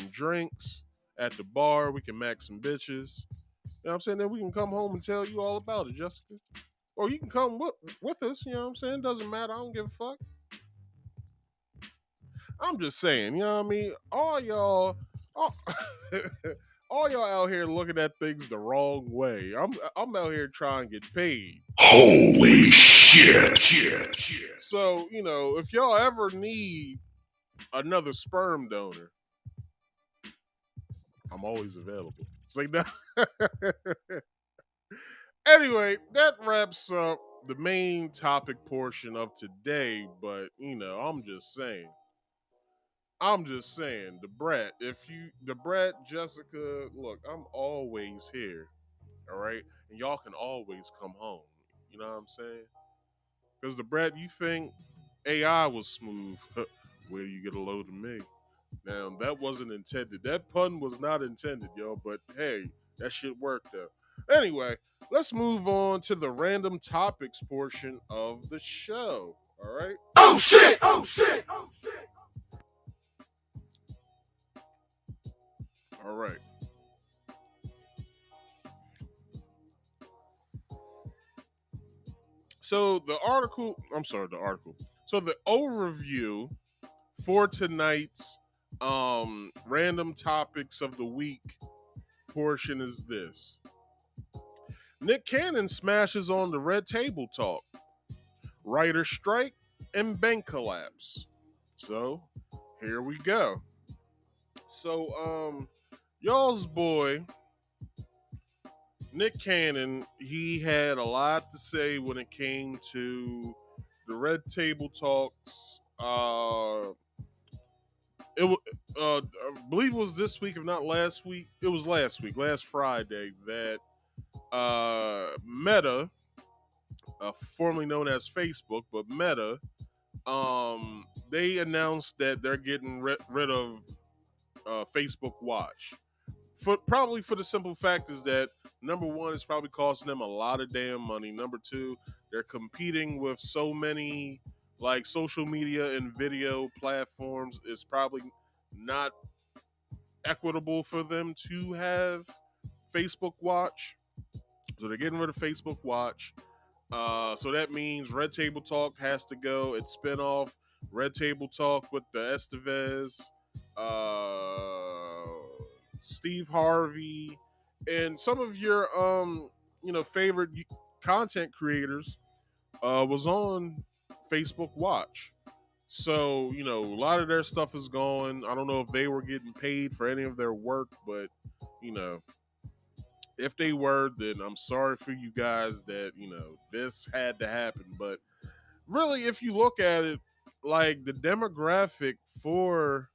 drinks at the bar. We can max some bitches. You know what I'm saying? Then we can come home and tell you all about it, Jessica. Or you can come with us. You know what I'm saying? Doesn't matter. I don't give a fuck. I'm just saying. You know what I mean? All, all y'all out here looking at things the wrong way. I'm out here trying to get paid. Holy shit. So, if y'all ever need another sperm donor, I'm always available. It's like, no. Anyway, that wraps up the main topic portion of today. But, I'm just saying, the Brat, Jessica, look, I'm always here. All right. And y'all can always come home. You know what I'm saying? Because the Brat, you think AI was smooth. Where do you get a load of me? Now, that wasn't intended. That pun was not intended, yo. But hey, that shit worked though. Anyway, let's move on to the random topics portion of the show. All right. Oh shit. All right. So the article. So the overview for tonight's random topics of the week portion is this. Nick Cannon smashes on the Red Table Talk, writer strike, and bank collapse. So here we go. So y'all's boy Nick Cannon, he had a lot to say when it came to the Red Table Talks. I believe it was this week, if not last week. It was last week, last Friday, that Meta, formerly known as Facebook, but Meta, they announced that they're getting rid of Facebook Watch. Probably for the simple fact is that number one, it's probably costing them a lot of damn money. Number two, they're competing with so many like social media and video platforms. It's probably not equitable for them to have Facebook Watch. So they're getting rid of Facebook Watch. So that means Red Table Talk has to go. It's spinoff Red Table Talk with the Estevez, Steve Harvey, and some of your favorite content creators was on Facebook Watch. So, a lot of their stuff is going. I don't know if they were getting paid for any of their work, but, if they were, then I'm sorry for you guys that, this had to happen. But really, if you look at it, like the demographic for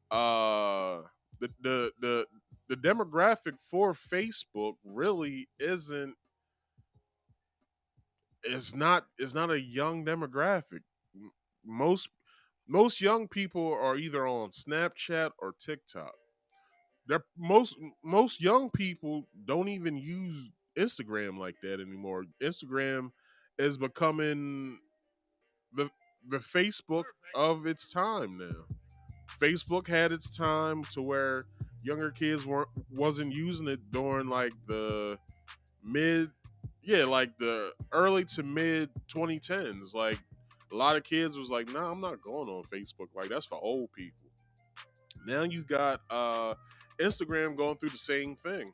the demographic for Facebook really isn't it's not a young demographic. Most most young people are either on Snapchat or TikTok. They're most young people don't even use Instagram like that anymore. Instagram is becoming the the Facebook of its time now. Facebook had its time to where younger kids wasn't using it during like the mid like the early to mid 2010s. Like a lot of kids was like, nah, I'm not going on Facebook. Like that's for old people. Now you got Instagram going through the same thing.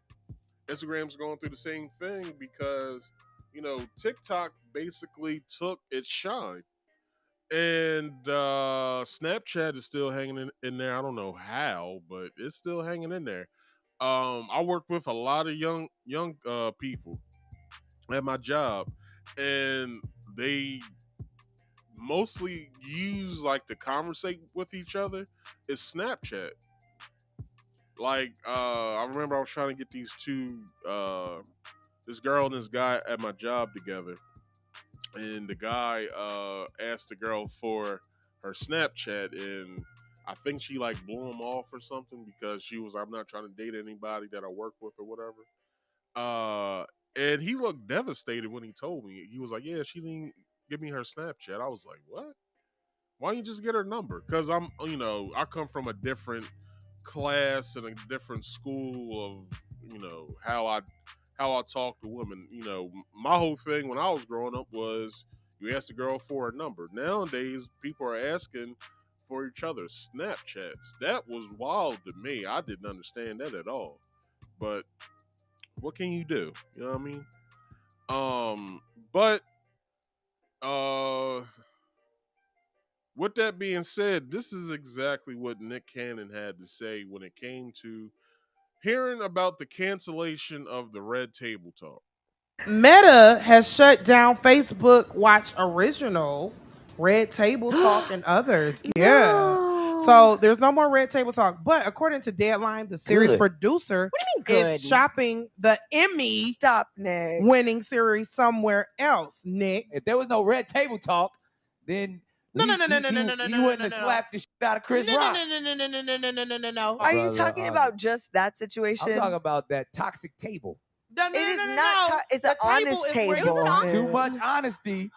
Instagram's going through the same thing because, TikTok basically took its shine. And Snapchat is still hanging in there. I don't know how, but it's still hanging in there. I work with a lot of young people at my job, and they mostly use like to conversate with each other is Snapchat. Like I remember I was trying to get these two this girl and this guy at my job together, and the guy asked the girl for her Snapchat, and I think she like blew him off or something because she was, I'm not trying to date anybody that I work with or whatever. And he looked devastated when he told me. He was like, yeah, she didn't give me her Snapchat. I was like, what? Why don't you just get her number? Because I come from a different class and a different school of, how I talk to women. My whole thing when I was growing up was you ask a girl for a number. Nowadays, people are asking for each other's Snapchats. That was wild to me. I didn't understand that at all. But what can you do? You know what I mean? But with that being said, this is exactly what Nick Cannon had to say when it came to hearing about the cancellation of the Red Table Talk. Meta has shut down Facebook Watch Original, Red Table Talk, and others. Yeah. So there's no more Red Table Talk. But according to Deadline, the series producer is shopping the Emmy Nick. winning series somewhere else, Nick. If there was no Red Table Talk, then No. you wouldn't have slapped the shit out of Chris Rock. No. Are you talking about just that situation? I'm talking about that toxic table. It is not. It's an honest table. Too much honesty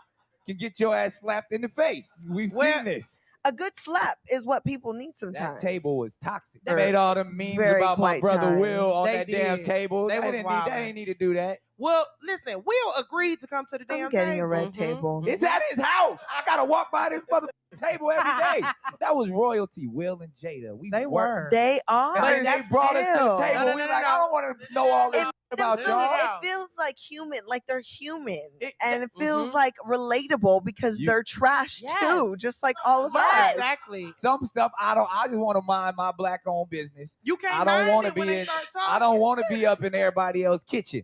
can get your ass slapped in the face. We've seen this. A good slap is what people need sometimes. That table was toxic. They made all the memes about my brother Will on that damn table. They didn't need to do that. Well, listen, Will agreed to come to the damn I'm getting table. a red table. It's at his house. I gotta walk by this motherfucking table every day. That was royalty, Will and Jada. They were. They are. And then they brought us to the still. table. No, we no, was no, like, no. I don't want to know all this shit about It y'all. feels like human, like they're human, It- and it feels like relatable because they're trash too, just like all of us. Exactly. Some stuff I just want to mind my black-owned business. You can't I don't want want to be in. I don't want to be up in everybody else's kitchen.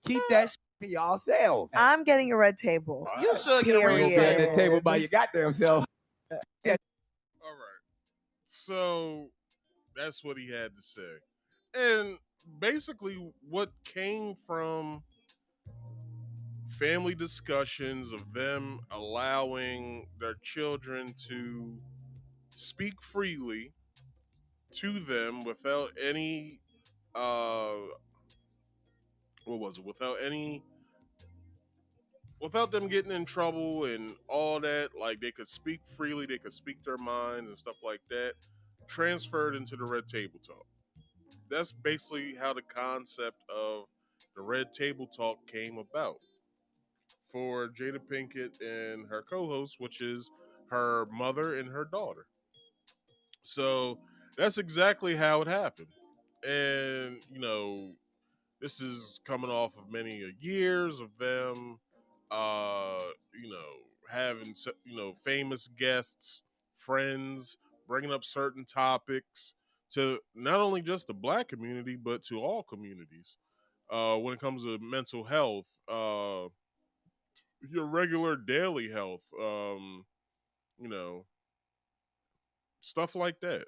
Keep that shit to yourself. I'm getting a red table. You should get a You red gonna be at the table. table by your goddamn self. All right. So that's what he had to say. And basically, what came from family discussions of them allowing their children to speak freely to them without any, what was it? Without them getting in trouble and all that, like they could speak freely, they could speak their minds and stuff like that, transferred into the Red Table Talk. That's basically how the concept of the Red Table Talk came about for Jada Pinkett and her co-host, which is her mother and her daughter. So that's exactly how it happened. And, this is coming off of many years of them, having, famous guests, friends, bringing up certain topics to not only just the black community, but to all communities. When it comes to mental health, your regular daily health, you know, stuff like that.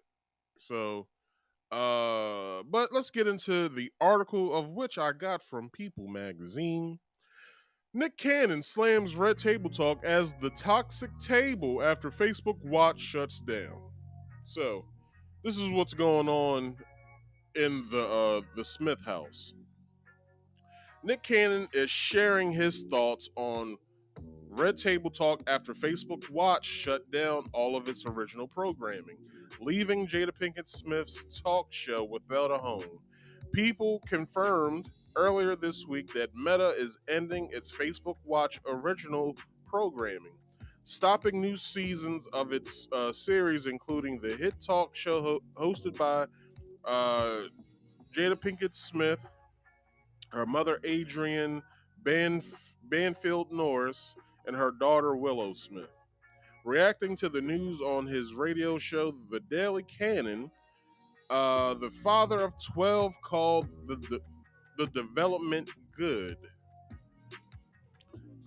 So, but let's get into the article of which I got from People magazine. Nick Cannon slams Red Table Talk as the toxic table after Facebook Watch shuts down. So, this is what's going on in the Smith house. Nick Cannon is sharing his thoughts on Red Table Talk after Facebook Watch shut down all of its original programming, leaving Jada Pinkett Smith's talk show without a home. People confirmed earlier this week that Meta is ending its Facebook Watch original programming, stopping new seasons of its series, including the hit talk show hosted by Jada Pinkett Smith, her mother Adrienne Banfield Norris, and her daughter Willow Smith. Reacting to the news on his radio show, The Daily Cannon, the father of 12 called the development good.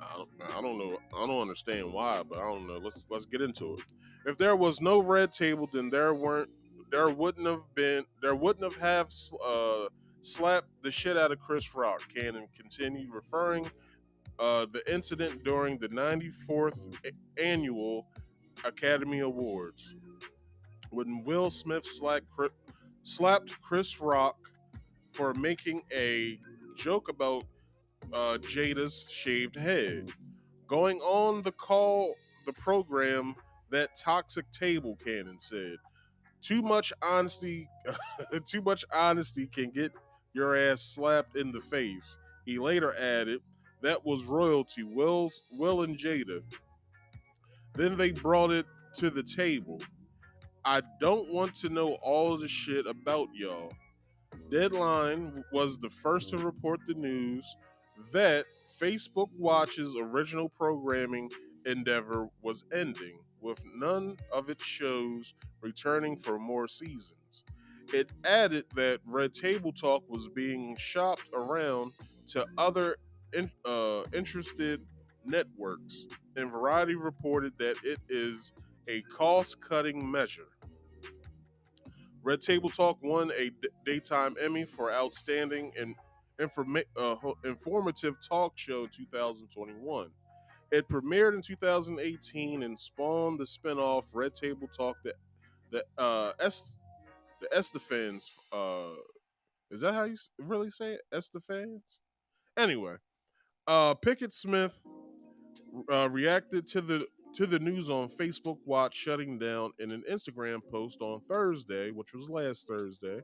I don't know. I don't understand why, but I don't know. Let's get into it. If there was no red table, then there wouldn't have slapped the shit out of Chris Rock. Cannon continued, referring the incident during the 94th annual Academy Awards when Will Smith slapped Chris Rock for making a joke about Jada's shaved head. Going on the program, that toxic table, Cannon said. Too much honesty can get your ass slapped in the face. He later added, that was royalty, Will and Jada. Then they brought it to the table. I don't want to know all the shit about y'all. Deadline was the first to report the news that Facebook Watch's original programming endeavor was ending, with none of its shows returning for more seasons. It added that Red Table Talk was being shopped around to other interested networks, and Variety reported that it is a cost-cutting measure. Red Table Talk won a Daytime Emmy for Outstanding and Informative Talk Show in 2021. It premiered in 2018 and spawned the spinoff Red Table Talk, the Estefans. Is that how you really say it? Estefans? Anyway, Pickett Smith reacted to the news on Facebook Watch shutting down in an Instagram post on Thursday, which was last Thursday,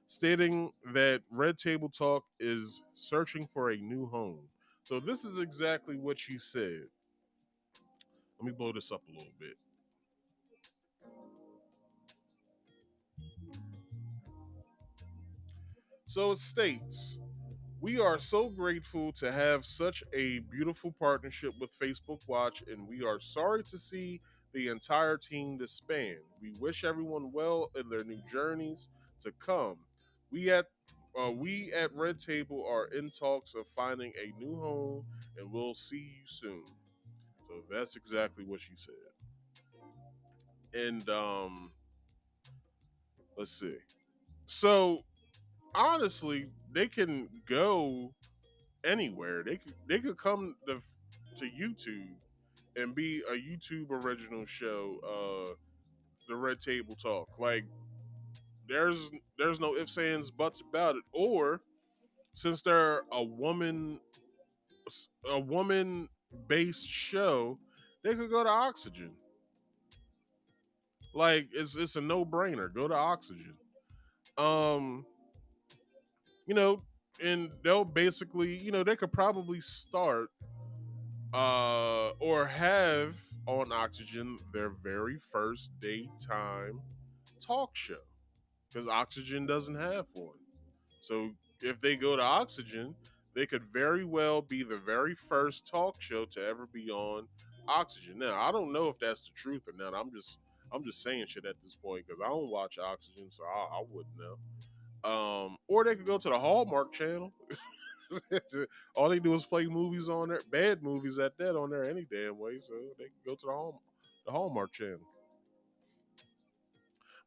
stating that Red Table Talk is searching for a new home. So this is exactly what she said. Let me blow this up a little bit. So it states, we are so grateful to have such a beautiful partnership with Facebook Watch, and we are sorry to see the entire team disband. We wish everyone well in their new journeys to come. We at we at Red Table are in talks of finding a new home, and we'll see you soon. So that's exactly what she said. And let's see. So honestly, they can go anywhere. They could come to YouTube and be a YouTube original show, the Red Table Talk. Like there's no ifs, ands, buts about it. Or since they're a woman based show, they could go to Oxygen. Like it's a no brainer. Go to Oxygen. Um, you know, and they'll basically, they could probably start or have on Oxygen their very first daytime talk show, because Oxygen doesn't have one. So if they go to Oxygen, they could very well be the very first talk show to ever be on Oxygen. Now I don't know if that's the truth or not. I'm just saying shit at this point because I don't watch Oxygen, so I wouldn't know. Or they could go to the Hallmark Channel. All they do is play movies on there, bad movies at that, on there any damn way. So they can go to the Hallmark Channel.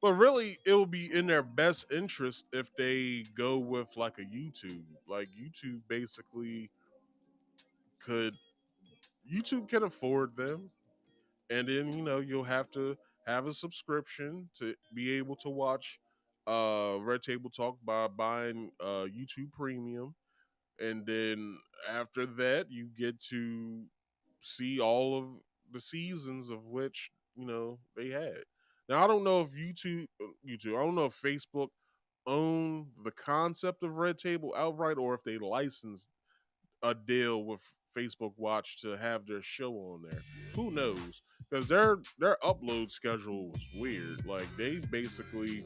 But really, it will be in their best interest if they go with like a YouTube. Like YouTube basically could YouTube can afford them, and then you'll have to have a subscription to be able to watch Red Table Talk by buying YouTube Premium, and then after that you get to see all of the seasons of which they had. Now I don't know if YouTube, I don't know if Facebook own the concept of Red Table outright, or if they licensed a deal with Facebook Watch to have their show on there. Who knows? Because their upload schedule was weird. Like they basically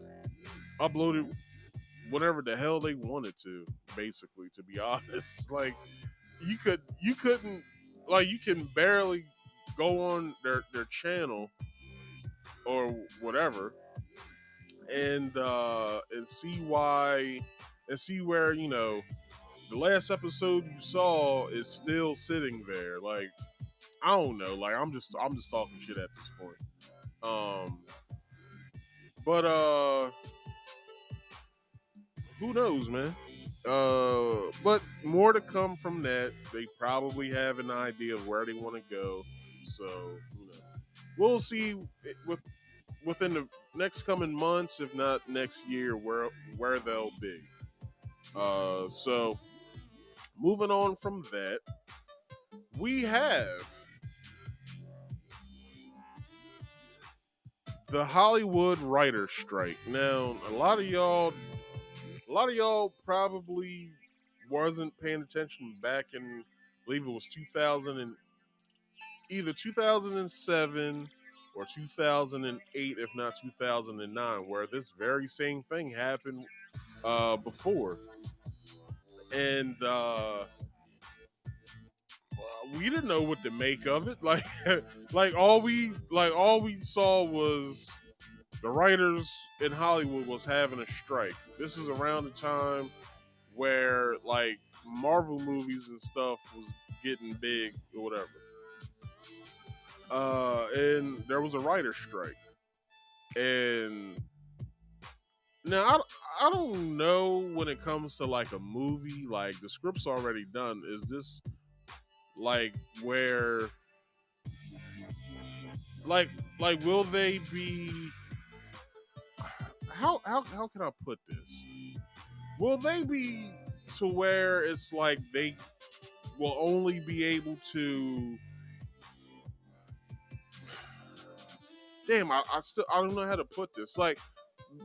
uploaded whatever the hell they wanted to, basically, to be honest. Like you couldn't, like, you can barely go on their channel or whatever and see where the last episode you saw is still sitting there. Like I don't know. Like I'm just talking shit at this point. But who knows, man? But more to come from that. They probably have an idea of where they want to go. So we'll see within the next coming months, if not next year, where they'll be. So moving on from that, we have the Hollywood writer strike. Now, a lot of y'all probably wasn't paying attention back in, I believe it was 2000 and either 2007 or 2008, if not 2009, where this very same thing happened before, and we didn't know what to make of it. Like all we saw was the writers in Hollywood was having a strike. This is around the time where like Marvel movies and stuff was getting big or whatever. And there was a writer's strike. And now I don't know when it comes to like a movie, like the script's already done. Is this like where like will they be, how can I put this? Will they be to where it's like they will only be able to, damn, I don't know how to put this. Like,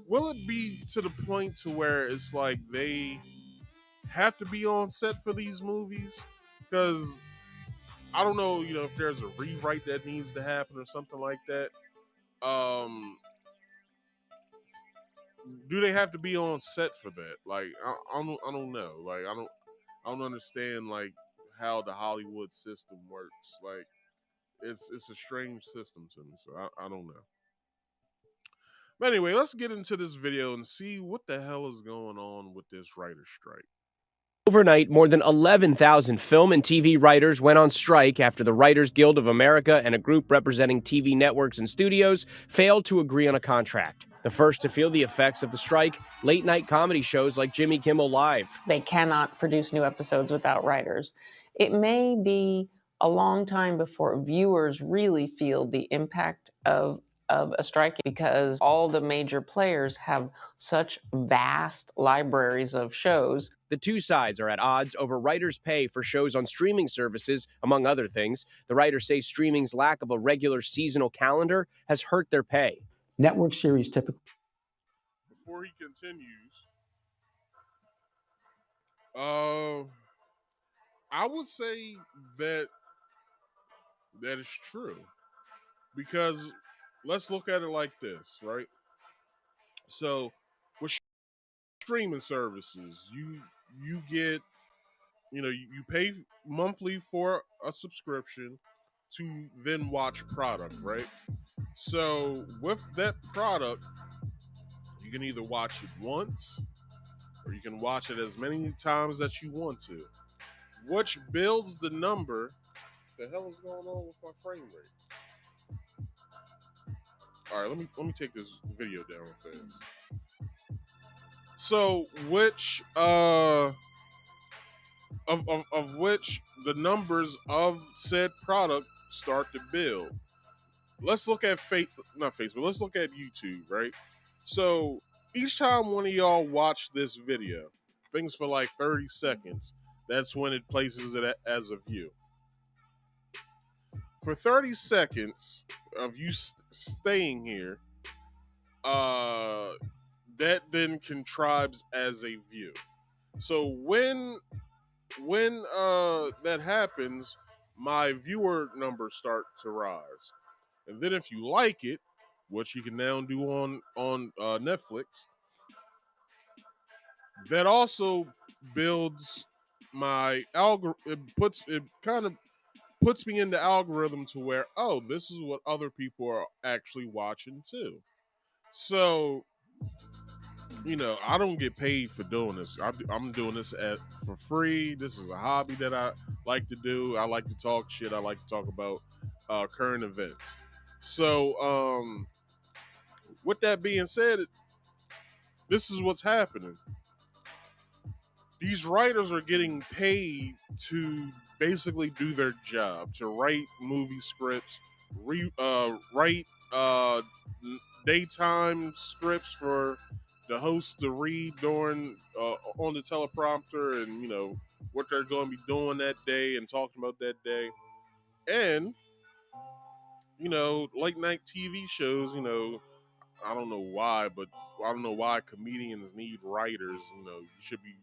will it be to the point to where it's like they have to be on set for these movies? Because I don't know, if there's a rewrite that needs to happen or something like that. Um, do they have to be on set for that? Like, I don't know. Like, I don't understand like how the Hollywood system works. Like, it's a strange system to me. So I don't know. But anyway, let's get into this video and see what the hell is going on with this writer strike. Overnight, more than 11,000 film and TV writers went on strike after the Writers Guild of America and a group representing TV networks and studios failed to agree on a contract. The first to feel the effects of the strike, late-night comedy shows like Jimmy Kimmel Live. They cannot produce new episodes without writers. It may be a long time before viewers really feel the impact of a strike because all the major players have such vast libraries of shows. The two sides are at odds over writers' pay for shows on streaming services, among other things. The writers say streaming's lack of a regular seasonal calendar has hurt their pay. Network series typically. Before he continues, I would say that is true. Because let's look at it like this, right? So with streaming services, you get, you pay monthly for a subscription to then watch product, right? So with that product, you can either watch it once or you can watch it as many times that you want to, which builds the number. The hell is going on with my frame rate? All right, let me take this video down fast. So, which of which the numbers of said product start to build. Let's look at not Facebook. Let's look at YouTube, right? So each time one of y'all watch this video, things for like 30 seconds, that's when it places it as a view. For 30 seconds of you staying here, that then contribes as a view. So when that happens, my viewer numbers start to rise. And then if you like it, which you can now do on Netflix, that also builds my algorithm. It kind of puts me in the algorithm to where, oh, this is what other people are actually watching too. So, I don't get paid for doing this. I'm doing this for free. This is a hobby that I like to do. I like to talk shit. I like to talk about current events. So, with that being said, this is what's happening. These writers are getting paid to basically do their job, to write movie scripts, write daytime scripts for the host to read during on the teleprompter, and what they're going to be doing that day and talking about that day. And late night TV shows, I don't know why, but I don't know why comedians need writers. You should be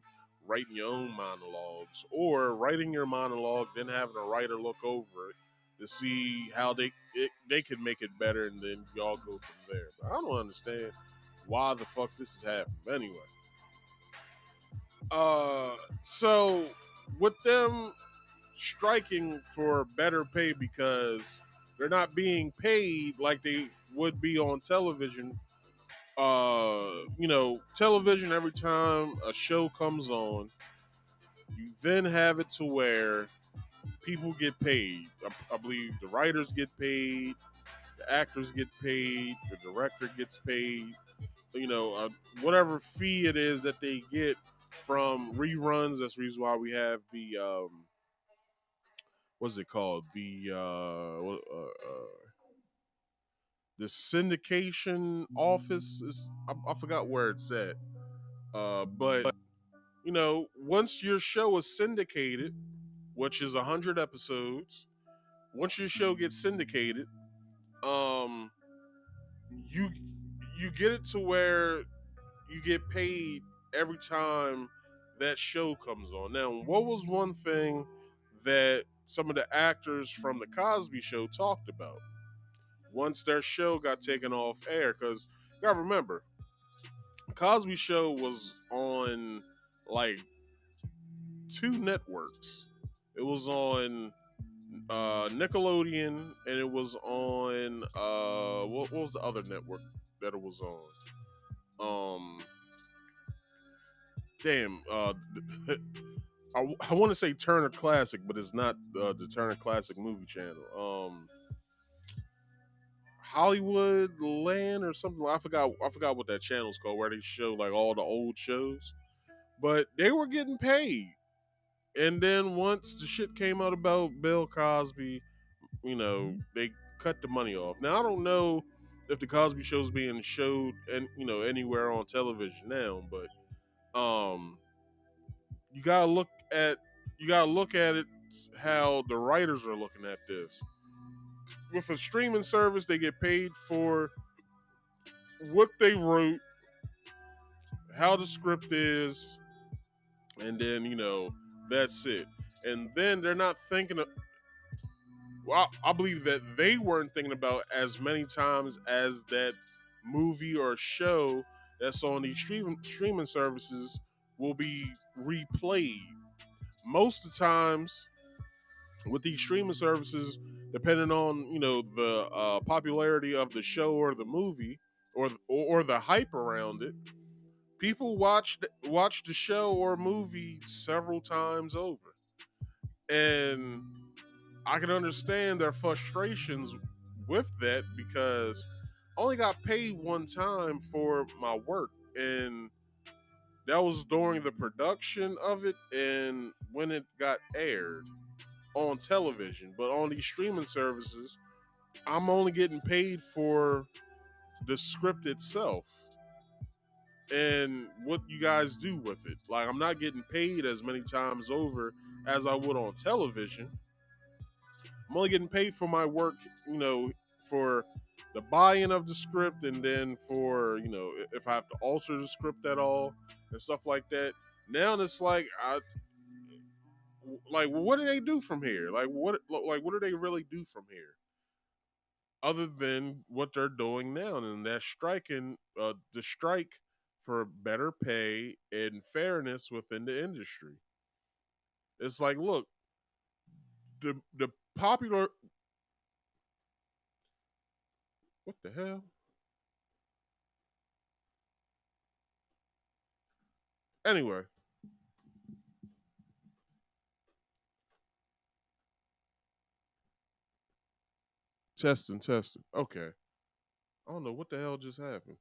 writing your own monologues, or writing your monologue, then having a writer look over it to see how they can make it better, and then y'all go from there. But I don't understand why the fuck this is happening. Anyway, so with them striking for better pay because they're not being paid like they would be on television. Television, every time a show comes on, you then have it to where people get paid. I believe the writers get paid, the actors get paid, the director gets paid. Whatever fee it is that they get from reruns. That's the reason why we have the what's it called? The syndication office is, I forgot where it's at. But once your show is syndicated, which is 100 episodes, once your show gets syndicated, you you get it to where you get paid every time that show comes on. Now, what was one thing that some of the actors from the Cosby Show talked about once their show got taken off air? Because you gotta remember, Cosby Show was on like 2 networks. It was on Nickelodeon, and it was on what was the other network that it was on? Damn. I want to say Turner Classic, but it's not the Turner Classic movie channel. Hollywood Land or something. I forgot what that channel's called, where they show like all the old shows. But they were getting paid. And then once the shit came out about Bill Cosby, they cut the money off. Now I don't know if the Cosby Show's being showed and anywhere on television now, but you gotta look at it how the writers are looking at this. With a streaming service, they get paid for what they wrote, how the script is, and then that's it. And then they're not thinking of. Well, I believe that they weren't thinking about as many times as that movie or show that's on these streaming services will be replayed. Most of the times with these streaming services, depending on the popularity of the show or the movie or the hype around it, people watch the show or movie several times over, and I can understand their frustrations with that because I only got paid one time for my work, and that was during the production of it and when it got aired on television. But on these streaming services, I'm only getting paid for the script itself and what you guys do with it. Like, I'm not getting paid as many times over as I would on television. I'm only getting paid for my work, for the buy-in of the script, and then for, if I have to alter the script at all and stuff like that. Now it's like, what do they do from here? What do they really do from here? Other than what they're doing now, and that's striking, the strike for better pay and fairness within the industry. It's like, look, the popular. What the hell? Anyway. Testing. Okay. I don't know what the hell just happened.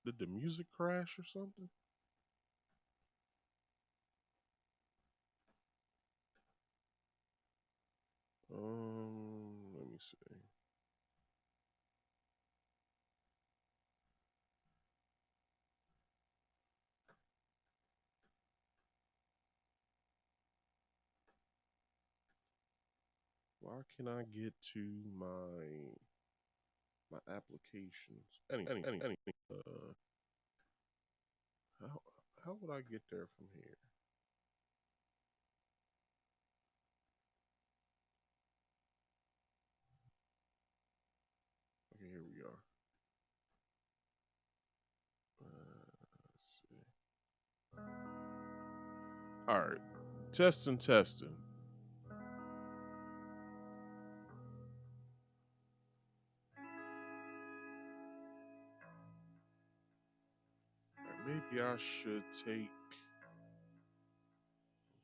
Did the music crash or something? Let me see. Why can I get to my applications? Any. How would I get there from here? Okay, here we are. Let's see. All right, testing. Maybe I should take.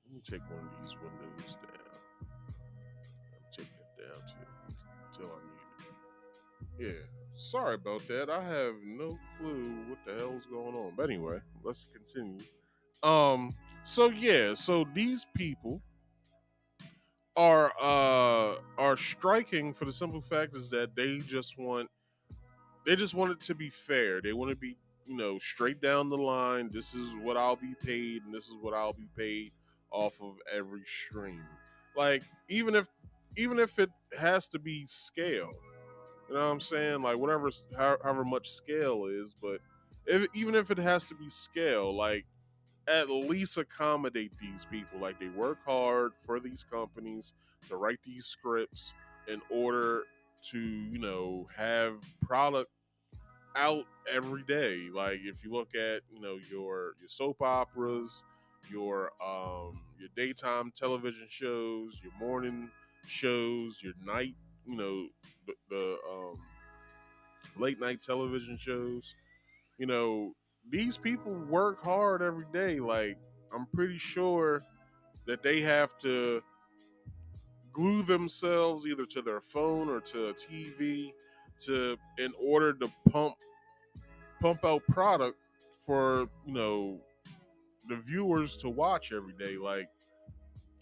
Let me take one of these windows down. I'm taking it down till I need it. Yeah, sorry about that. I have no clue what the hell's going on. But anyway, let's continue. So these people are striking for the simple fact is that they just want it to be fair. They want to be, straight down the line. This is what I'll be paid, and this is what I'll be paid off of every stream. Like, even if it has to be scale, You know what I'm saying? Like whatever, however much scale is, but even if it has to be scale, like at least accommodate these people. Like they work hard for these companies to write these scripts in order to, you know, have product out every day. Like if you look at, you know, your soap operas, your daytime television shows, your morning shows, your night, you know, the late night television shows, you know, these people work hard every day. Like I'm pretty sure that they have to glue themselves either to their phone or to a TV in order to pump out product for, you know, the viewers to watch every day. Like,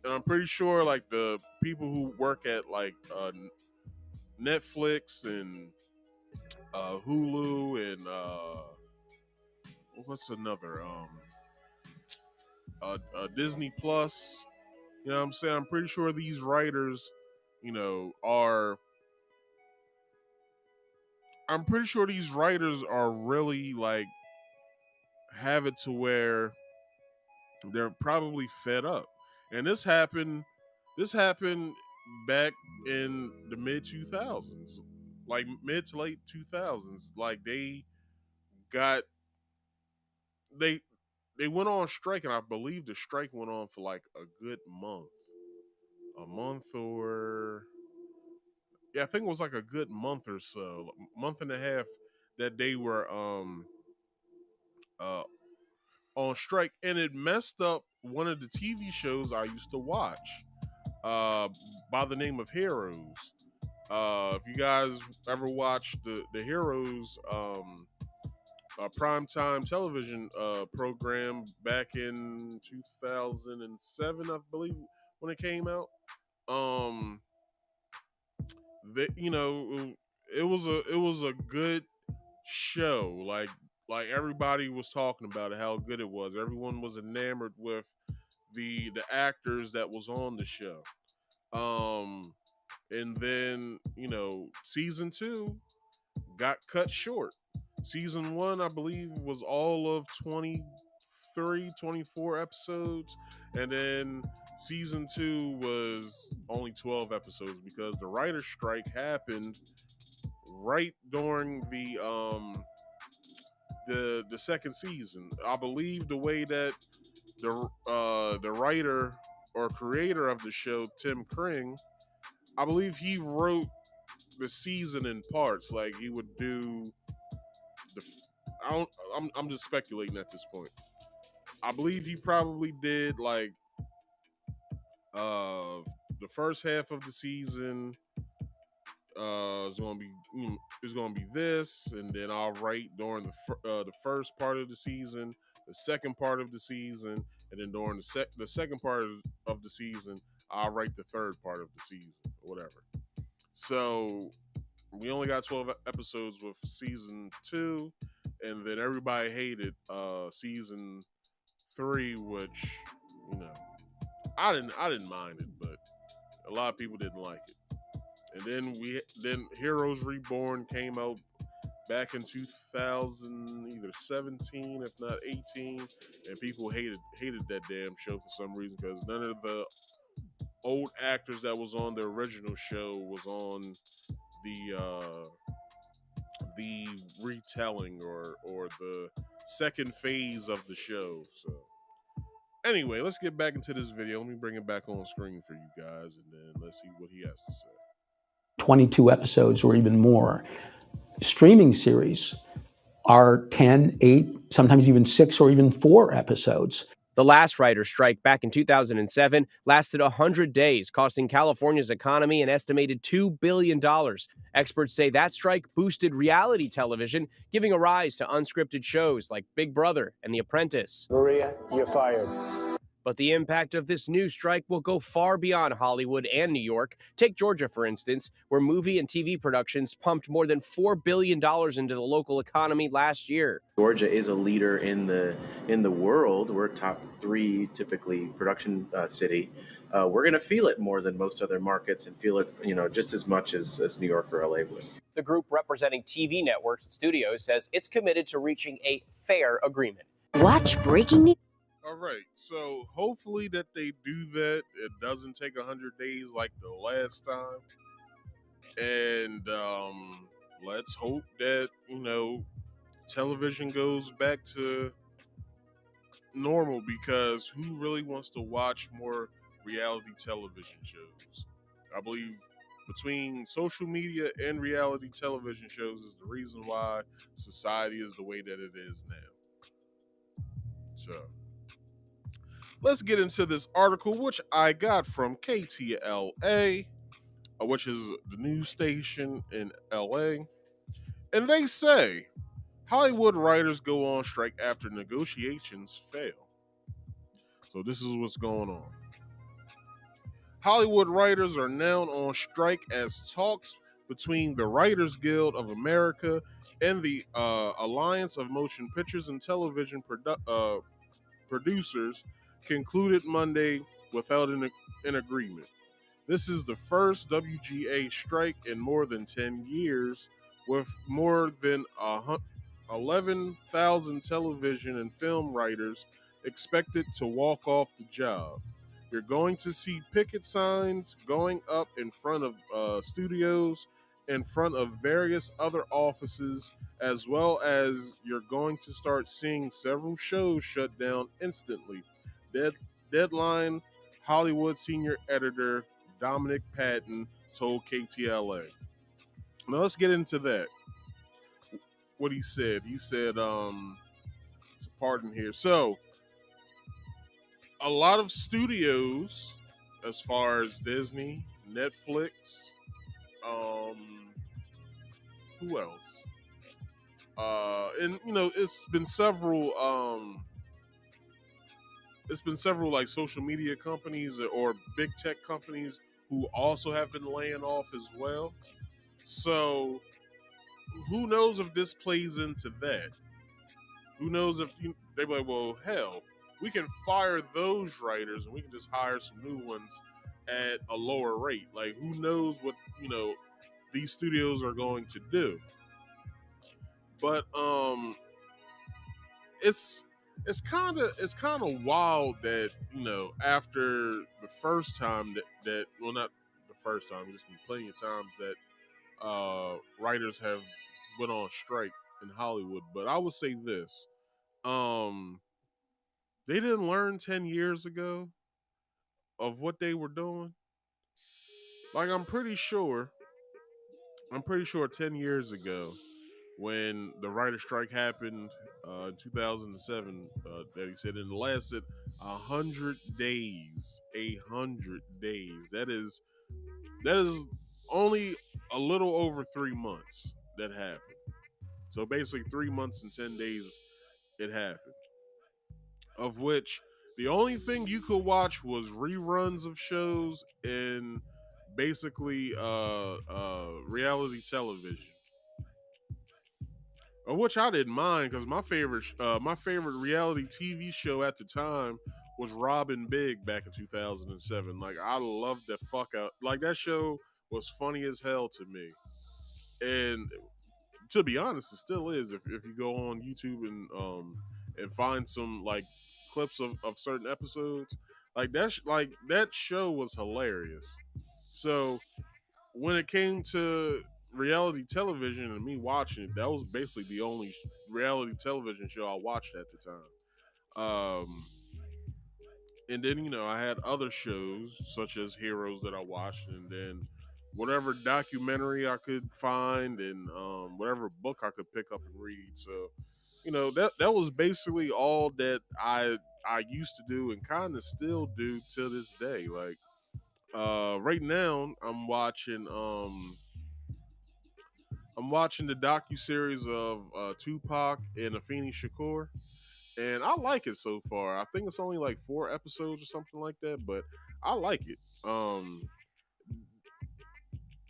and I'm pretty sure like the people who work at like Netflix and Hulu and what's another Disney Plus. You know what I'm saying? I'm pretty sure these writers, you know, I'm pretty sure these writers are really like have it to where they're probably fed up. And this happened back in the mid 2000s. Like mid to late 2000s. Like got they they went on strike, and I believe the strike went on for like a good month. A month or yeah, I think it was like a good month or so, month and a half that they were uh on strike, and it messed up one of the TV shows I used to watch by the name of Heroes. If you guys ever watched the Heroes primetime television program back in 2007, I believe, when it came out, that, you know, it was a good show. Like everybody was talking about it, how good it was. Everyone was enamored with the actors that was on the show. And then, you know, season 2 got cut short. Season 1, I believe, was all of 23, 24 episodes, and then season 2 was only 12 episodes because the writer's strike happened right during the second season. I believe the way that the writer or creator of the show, Tim Kring, I believe he wrote the season in parts. Like he would do the. I'm just speculating at this point. I believe he probably did like the first half of the season. Is gonna be this, and then I'll write during the first part of the season, the second part of the season, and then during the second part of the season, I'll write the third part of the season, or whatever. So we only got 12 episodes with season 2, and then everybody hated season 3, which, you know, I didn't mind it, but a lot of people didn't like it. And then Heroes Reborn came out back in 2000, either 17, if not 18, and people hated that damn show for some reason, because none of the old actors that was on the original show was on the retelling or the second phase of the show. So anyway, let's get back into this video. Let me bring it back on screen for you guys, and then let's see what he has to say. 22 episodes or even more. Streaming series are 10, 8, sometimes even 6 or even 4 episodes. The last writer's strike back in 2007 lasted 100 days, costing California's economy an estimated $2 billion. Experts say that strike boosted reality television, giving a rise to unscripted shows like Big Brother and The Apprentice. Maria, you're fired. But the impact of this new strike will go far beyond Hollywood and New York. Take Georgia, for instance, where movie and TV productions pumped more than $4 billion into the local economy last year. Georgia is a leader in the world. We're a top 3 typically production city. We're going to feel it more than most other markets and feel it, just as much as New York or LA would. The group representing TV networks and studios says it's committed to reaching a fair agreement. Watch breaking news. All right, so hopefully that they do that. It doesn't take 100 days like the last time. And let's hope that, television goes back to normal, because who really wants to watch more reality television shows? I believe between social media and reality television shows is the reason why society is the way that it is now. So let's get into this article, which I got from KTLA, which is the news station in LA. And they say Hollywood writers go on strike after negotiations fail. So this is what's going on. Hollywood writers are now on strike as talks between the Writers Guild of America and the Alliance of Motion Pictures and Television Producers concluded Monday without an agreement. This is the first WGA strike in more than 10 years, with more than 11,000 television and film writers expected to walk off the job. You're going to see picket signs going up in front of studios, in front of various other offices, as well as you're going to start seeing several shows shut down instantly. Deadline Hollywood senior editor Dominic Patton told KTLA. Now let's get into that. What he said. He said, pardon here. So, a lot of studios, as far as Disney, Netflix, who else? And it's been several like social media companies or big tech companies who also have been laying off as well. So who knows if this plays into that? Who knows if they're like, well, hell, we can fire those writers and we can just hire some new ones at a lower rate. Like, who knows what, these studios are going to do. But it's kind of wild that, after the first time that well, not the first time, there's been plenty of times that writers have went on strike in Hollywood. But I would say this. They didn't learn 10 years ago of what they were doing. Like, I'm pretty sure 10 years ago when the writer's strike happened in 2007, that he said it lasted 100 days. 100 days. That is only a little over 3 months that happened. So basically 3 months and 10 days it happened. Of which the only thing you could watch was reruns of shows and basically reality television. Of which I didn't mind, because my favorite reality TV show at the time was Robin Big back in 2007. Like, I loved that fuck out. Like, that show was funny as hell to me. And to be honest, it still is. If you go on YouTube and find some like clips of certain episodes, that show was hilarious. So when it came to reality television and me watching it, that was basically the only reality television show I watched at the time. And then, I had other shows such as Heroes that I watched, and then whatever documentary I could find, and whatever book I could pick up and read. So, that was basically all that I used to do and kind of still do to this day. Like, right now I'm watching the docuseries of Tupac and Afeni Shakur, and I like it so far. I think it's only like 4 episodes or something like that, but I like it.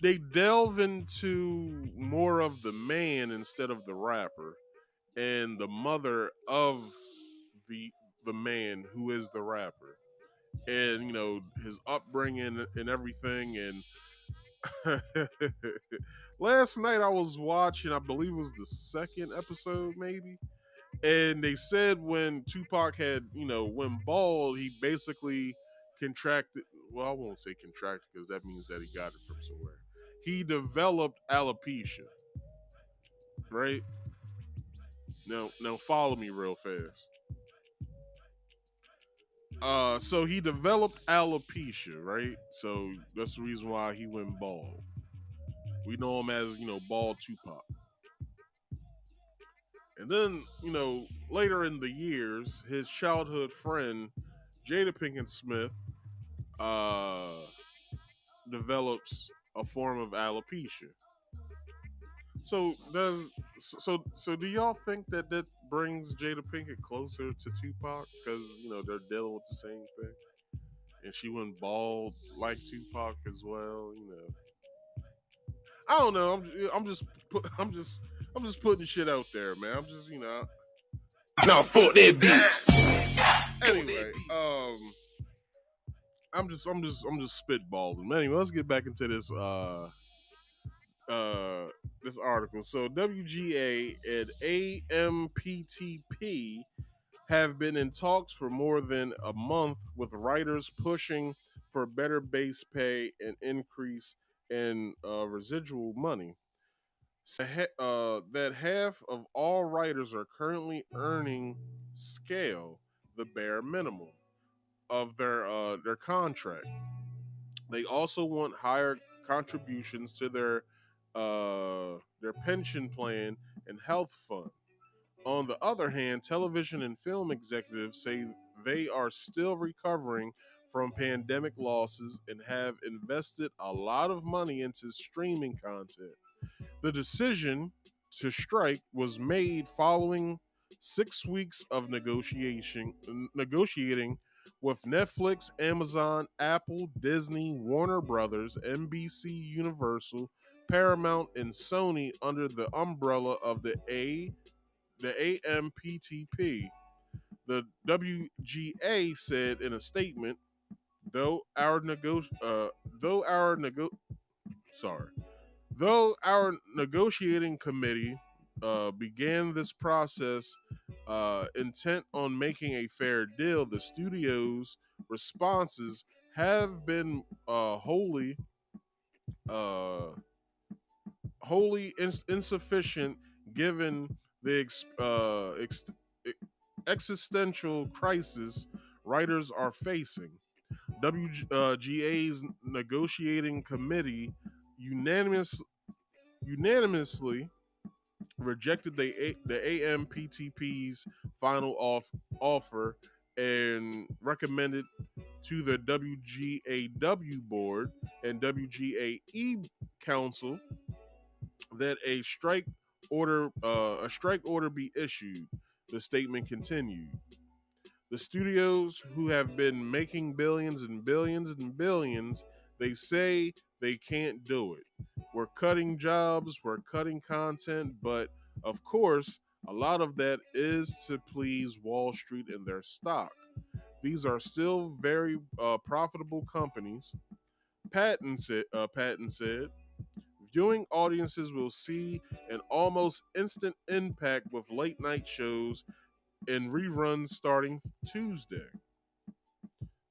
They delve into more of the man instead of the rapper, and the mother of the the man who is the rapper, and his upbringing and everything. And last night I was watching, I believe it was the second episode, maybe. And they said when Tupac had, went bald, he basically contracted. Well, I won't say contracted because that means that he got it from somewhere. He developed alopecia, right? Now follow me real fast. So he developed alopecia, right? So that's the reason why he went bald. We know him as, Bald Tupac. And then, later in the years, his childhood friend, Jada Pinkett Smith, develops a form of alopecia. So do y'all think that brings Jada Pinkett closer to Tupac because they're dealing with the same thing, and she went bald like Tupac as well? I don't know. I'm just putting shit out there, man. I'm just Now fuck that bitch. Anyway, I'm just spitballing. Anyway, let's get back into this this article. So WGA and AMPTP have been in talks for more than a month with writers pushing for better base pay and increase in residual money. That half of all writers are currently earning scale the bare minimum of their contract. They also want higher contributions to their pension plan and health fund. On the other hand, television and film executives say they are still recovering from pandemic losses and have invested a lot of money into streaming content. The decision to strike was made following 6 weeks of negotiating with Netflix, Amazon, Apple, Disney, Warner Brothers, NBC, Universal, Paramount, and Sony under the umbrella of the AMPTP. The WGA said in a statement, though our negotiating committee began this process intent on making a fair deal, the studio's responses have been wholly insufficient given the existential crisis writers are facing. WGA's negotiating committee unanimously rejected the AMPTP's final offer and recommended to the WGAW board and WGAE council that a strike order be issued. The statement continued. The studios, who have been making billions and billions and billions, they say they can't do it. We're cutting jobs, we're cutting content, but of course, a lot of that is to please Wall Street and their stock. These are still very profitable companies. Patton said, viewing audiences will see an almost instant impact with late night shows and reruns starting Tuesday.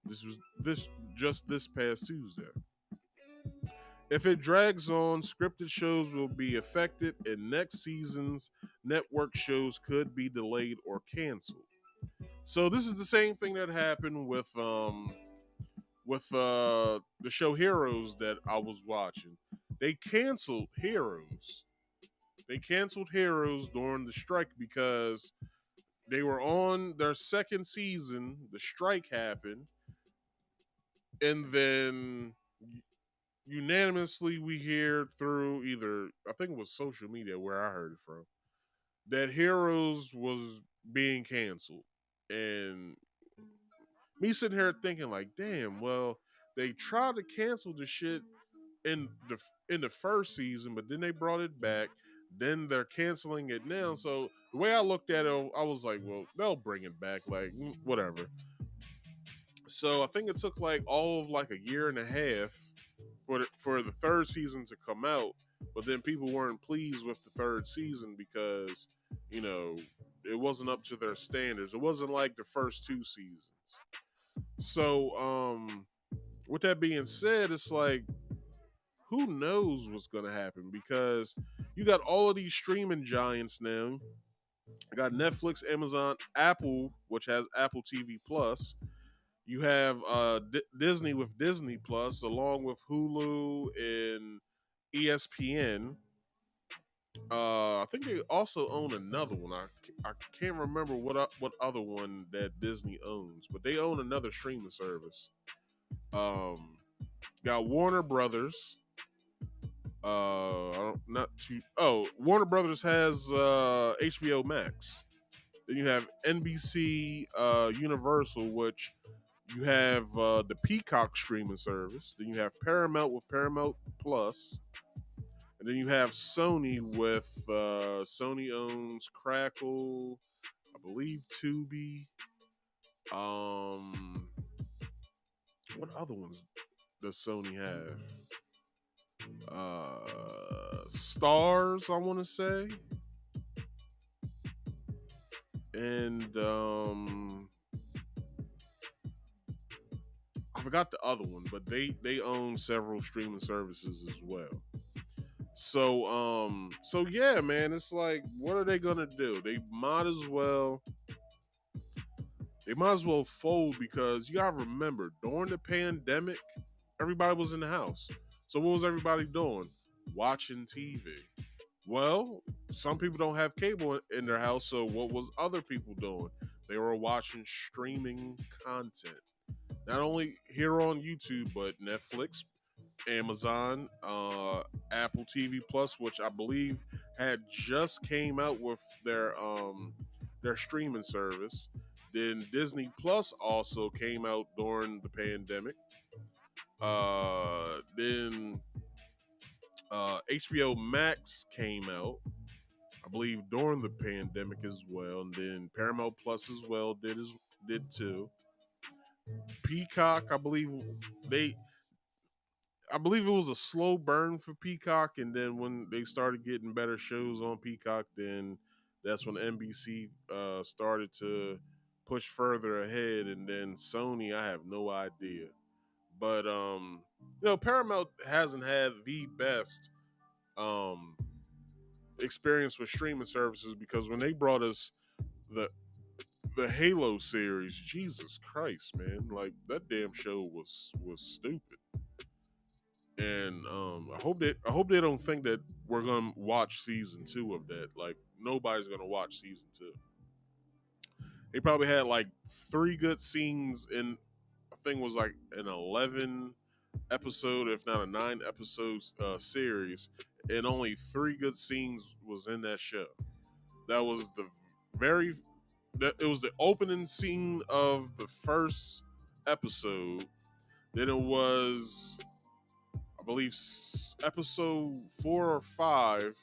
This was this past Tuesday. If it drags on, scripted shows will be affected, and next season's network shows could be delayed or canceled. So this is the same thing that happened with the show Heroes that I was watching. They canceled Heroes. They canceled Heroes during the strike because they were on their second season. The strike happened, and then unanimously we hear through either, I think it was social media where I heard it from, that Heroes was being canceled, and me sitting here thinking like, damn, well, they tried to cancel the shit in the first season, but then they brought it back. Then they're canceling it now. So the way I looked at it, I was like, well, they'll bring it back, like whatever. So I think it took like all of like a year and a half for the third season to come out, but then people weren't pleased with the third season because you know it wasn't up to their standards. It wasn't like the first two seasons. So with that being said, it's like who knows what's gonna happen because you got all of these streaming giants now. You got Netflix, Amazon, Apple, which has Apple TV Plus. You have Disney with Disney Plus, along with Hulu and ESPN. I think they also own another one. I can't remember what other one that Disney owns, but they own another streaming service. Got Warner Brothers. Not too. Oh, Warner Brothers has HBO Max. Then you have NBC Universal, which you have the Peacock streaming service. Then you have Paramount with Paramount Plus. And then you have Sony with Sony owns Crackle, I believe Tubi. What other ones does Sony have? Stars, I want to say. And I forgot the other one, but they own several streaming services as well. So yeah, man, it's like, what are they gonna do? They might as well fold because you gotta remember during the pandemic, everybody was in the house. So what was everybody doing? Watching TV. Well, some people don't have cable in their house, so what was other people doing? They were watching streaming content. Not only here on YouTube, but Netflix, Amazon, Apple TV Plus, which I believe had just came out with their streaming service. Then Disney Plus also came out during the pandemic. Then HBO Max came out, I believe, during the pandemic as well, and then Paramount Plus as well did too. Peacock, I believe it was a slow burn for Peacock, and then when they started getting better shows on Peacock, then that's when NBC started to push further ahead, and then Sony, I have no idea. But Paramount hasn't had the best experience with streaming services because when they brought us the Halo series, Jesus Christ, man, like that damn show was stupid. And I hope they don't think that we're gonna watch season 2 of that. Like nobody's gonna watch season 2. They probably had like 3 good scenes in, I think it was like an 11 episode, if not a 9 episodes series, and only 3 good scenes was in that show. That was it was the opening scene of the first episode. Then it was, I believe, episode 4 or 5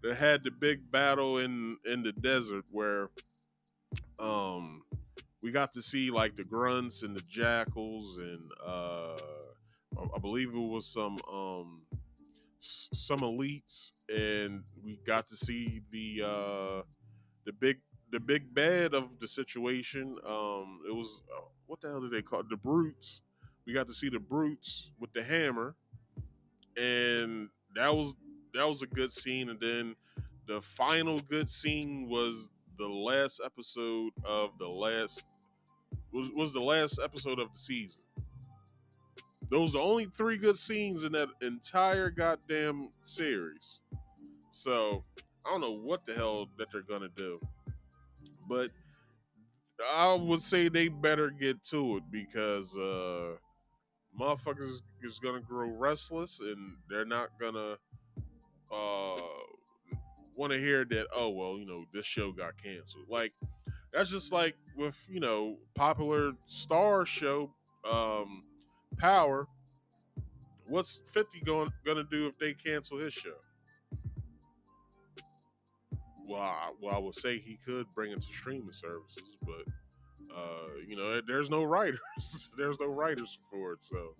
that had the big battle in the desert where we got to see like the grunts and the jackals, and I believe it was some elites, and we got to see the big bad of the situation. It was what the hell did they call it? The brutes. We got to see the brutes with the hammer, and that was a good scene. And then the final good scene was the last episode of the last episode of the season. Those are the only 3 good scenes in that entire goddamn series. So I don't know what the hell that they're gonna do, but I would say they better get to it because motherfuckers is gonna grow restless and they're not gonna want to hear that, oh well, this show got canceled. Like That's just like with, popular star show, Power. What's 50 gonna do if they cancel his show? Well, I would say he could bring it to streaming services, but there's no writers. There's no writers for it, so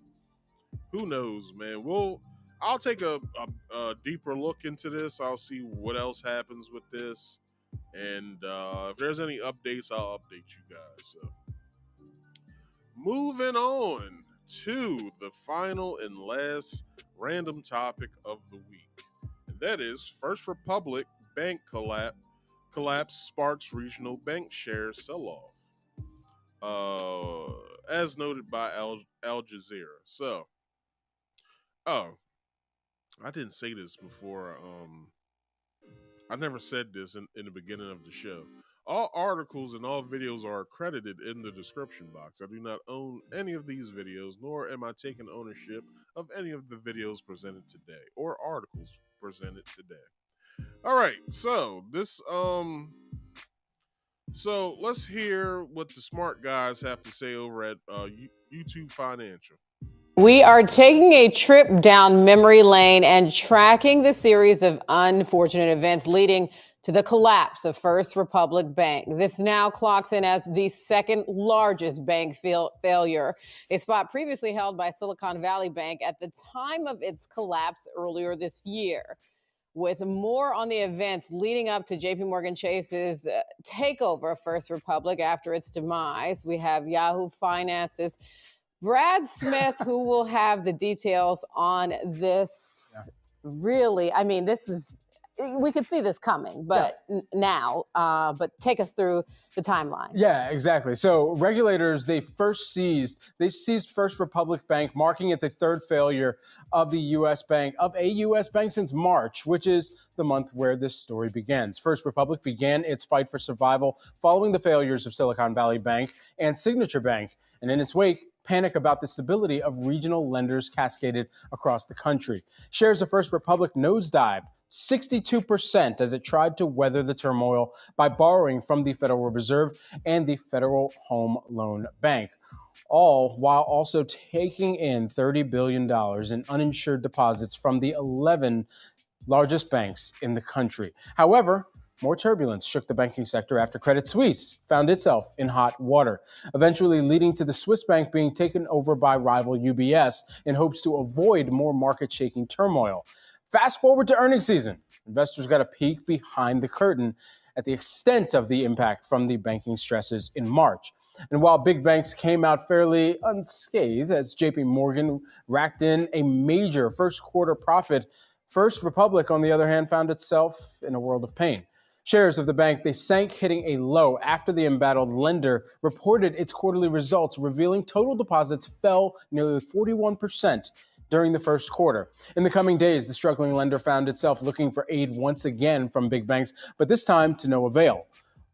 who knows, man. I'll take a deeper look into this. I'll see what else happens with this, and if there's any updates, I'll update you guys. So, moving on to the final and last random topic of the week, and that is First Republic Bank collapse sparks regional bank shares sell-off, as noted by Al Jazeera. So, I didn't say this before. I never said this in the beginning of the show. All articles and all videos are accredited in the description box. I do not own any of these videos, nor am I taking ownership of any of the videos presented today or articles presented today. All right, so so let's hear what the smart guys have to say over at YouTube Financial. We are taking a trip down memory lane and tracking the series of unfortunate events leading to the collapse of First Republic Bank. This now clocks in as the second largest bank failure, a spot previously held by Silicon Valley Bank at the time of its collapse earlier this year. With more on the events leading up to JP Morgan Chase's takeover of First Republic after its demise, we have Yahoo Finance's Brad Smith, who will have the details on this. Really, I mean, we could see this coming, but now, but take us through the timeline. Yeah, exactly. So regulators, they seized First Republic Bank, marking it the third failure of a U.S. bank since March, which is the month where this story begins. First Republic began its fight for survival following the failures of Silicon Valley Bank and Signature Bank, and in its wake, panic about the stability of regional lenders cascaded across the country. Shares of First Republic nosedived 62% as it tried to weather the turmoil by borrowing from the Federal Reserve and the Federal Home Loan Bank, all while also taking in $30 billion in uninsured deposits from the 11 largest banks in the country. However, more turbulence shook the banking sector after Credit Suisse found itself in hot water, eventually leading to the Swiss bank being taken over by rival UBS in hopes to avoid more market-shaking turmoil. Fast forward to earnings season. Investors got a peek behind the curtain at the extent of the impact from the banking stresses in March. And while big banks came out fairly unscathed as JP Morgan racked in a major first quarter profit, First Republic, on the other hand, found itself in a world of pain. Shares of the bank, they sank, hitting a low after the embattled lender reported its quarterly results, revealing total deposits fell nearly 41% during the first quarter. In the coming days, the struggling lender found itself looking for aid once again from big banks, but this time to no avail.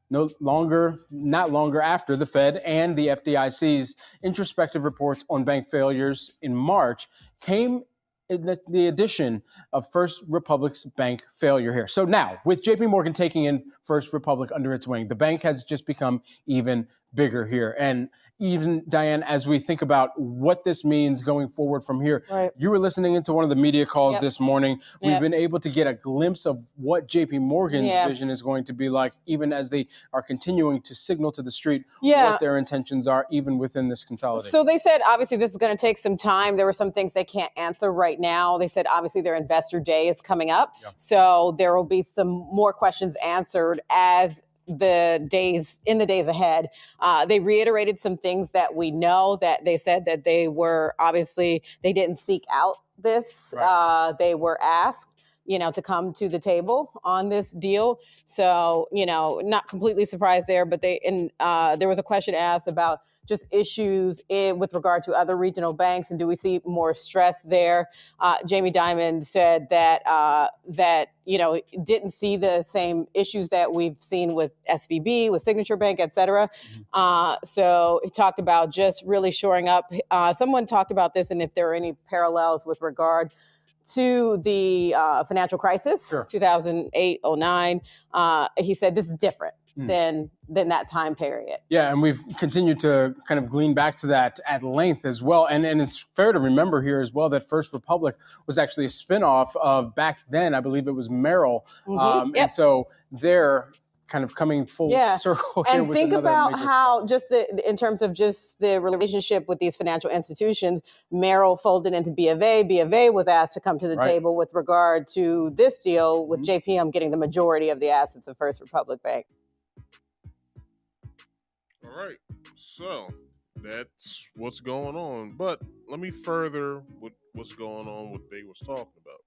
Not longer after the Fed and the FDIC's introspective reports on bank failures in March came the addition of First Republic's bank failure here. So now, with JP Morgan taking in First Republic under its wing, the bank has just become even bigger here. And even, Diane, as we think about what this means going forward from here, right. You were listening into one of the media calls this morning. We've been able to get a glimpse of what JP Morgan's vision is going to be like, even as they are continuing to signal to the street what their intentions are, even within this consolidation. So they said, obviously, this is going to take some time. There were some things they can't answer right now. They said, obviously, their investor day is coming up. Yeah. So there will be some more questions answered as the days ahead. They reiterated some things that we know, that they said that they were obviously, they didn't seek out this. Right. They were asked, to come to the table on this deal. So, not completely surprised there, but there was a question asked about just issues with regard to other regional banks, and do we see more stress there? Jamie Dimon said that didn't see the same issues that we've seen with SVB, with Signature Bank, et cetera. So he talked about just really shoring up. Someone talked about this, and if there are any parallels with regard to the financial crisis, 2008-09. He said this is different than than that time period. Yeah, and we've continued to kind of glean back to that at length as well. And it's fair to remember here as well that First Republic was actually a spinoff of, back then, I believe it was Merrill. And so they're kind of coming full circle here and with think another about major how in terms of just the relationship with these financial institutions, Merrill folded into B of A. B of A was asked to come to the table with regard to this deal with JPM getting the majority of the assets of First Republic Bank. All right, so that's what's going on. But let me further what's going on, what they was talking about.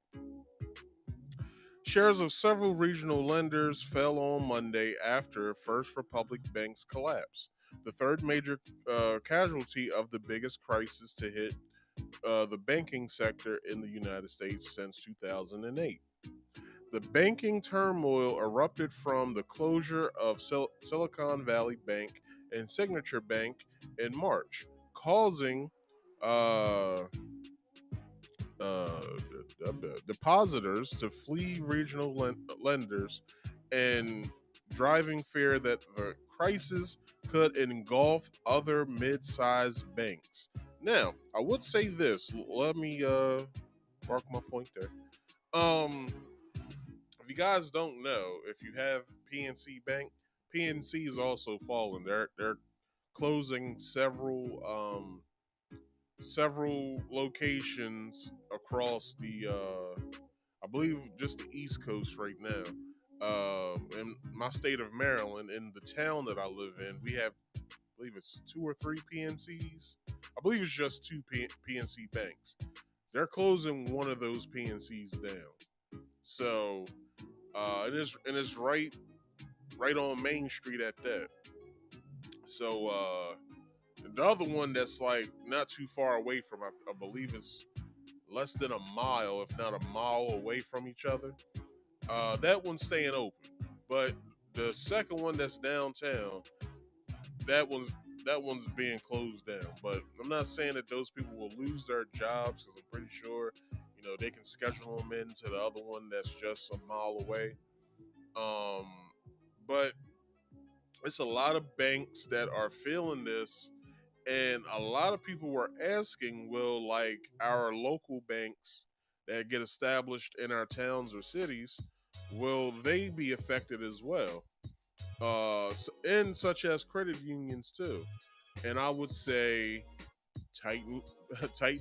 Shares of several regional lenders fell on Monday after First Republic Bank's collapse, the third major casualty of the biggest crisis to hit the banking sector in the United States since 2008. The banking turmoil erupted from the closure of Silicon Valley Bank and Signature Bank in March, causing depositors to flee regional lenders and driving fear that the crisis could engulf other mid-sized banks. Now, I would say this. Let me mark my point there. If you guys don't know, if you have PNC Bank, PNC is also falling. They're closing several locations across the I believe just the East Coast right now. In my state of Maryland, in the town that I live in, we have, I believe it's 2 or 3 PNCs. I believe it's just 2 PNC banks. They're closing one of those PNCs down. So it is right on Main Street at that. So the other one that's like not too far away from, I believe it's less than a mile, if not a mile away from each other. That one's staying open, but the second one that's downtown, that one's being closed down. But I'm not saying that those people will lose their jobs, because I'm pretty sure they can schedule them into the other one that's just a mile away. But it's a lot of banks that are feeling this, and a lot of people were asking, will like our local banks that get established in our towns or cities, will they be affected as well? And such as credit unions too. And I would say tighten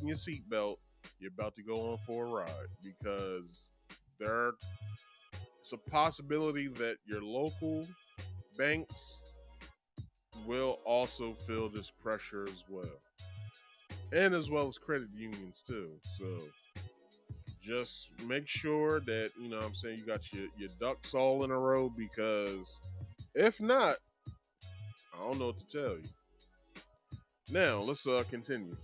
your seatbelt. You're about to go on for a ride, because it's a possibility that your local banks will also feel this pressure as well. And as well as credit unions too. So just make sure that, what I'm saying, you got your ducks all in a row, because if not, I don't know what to tell you. Now, let's continue.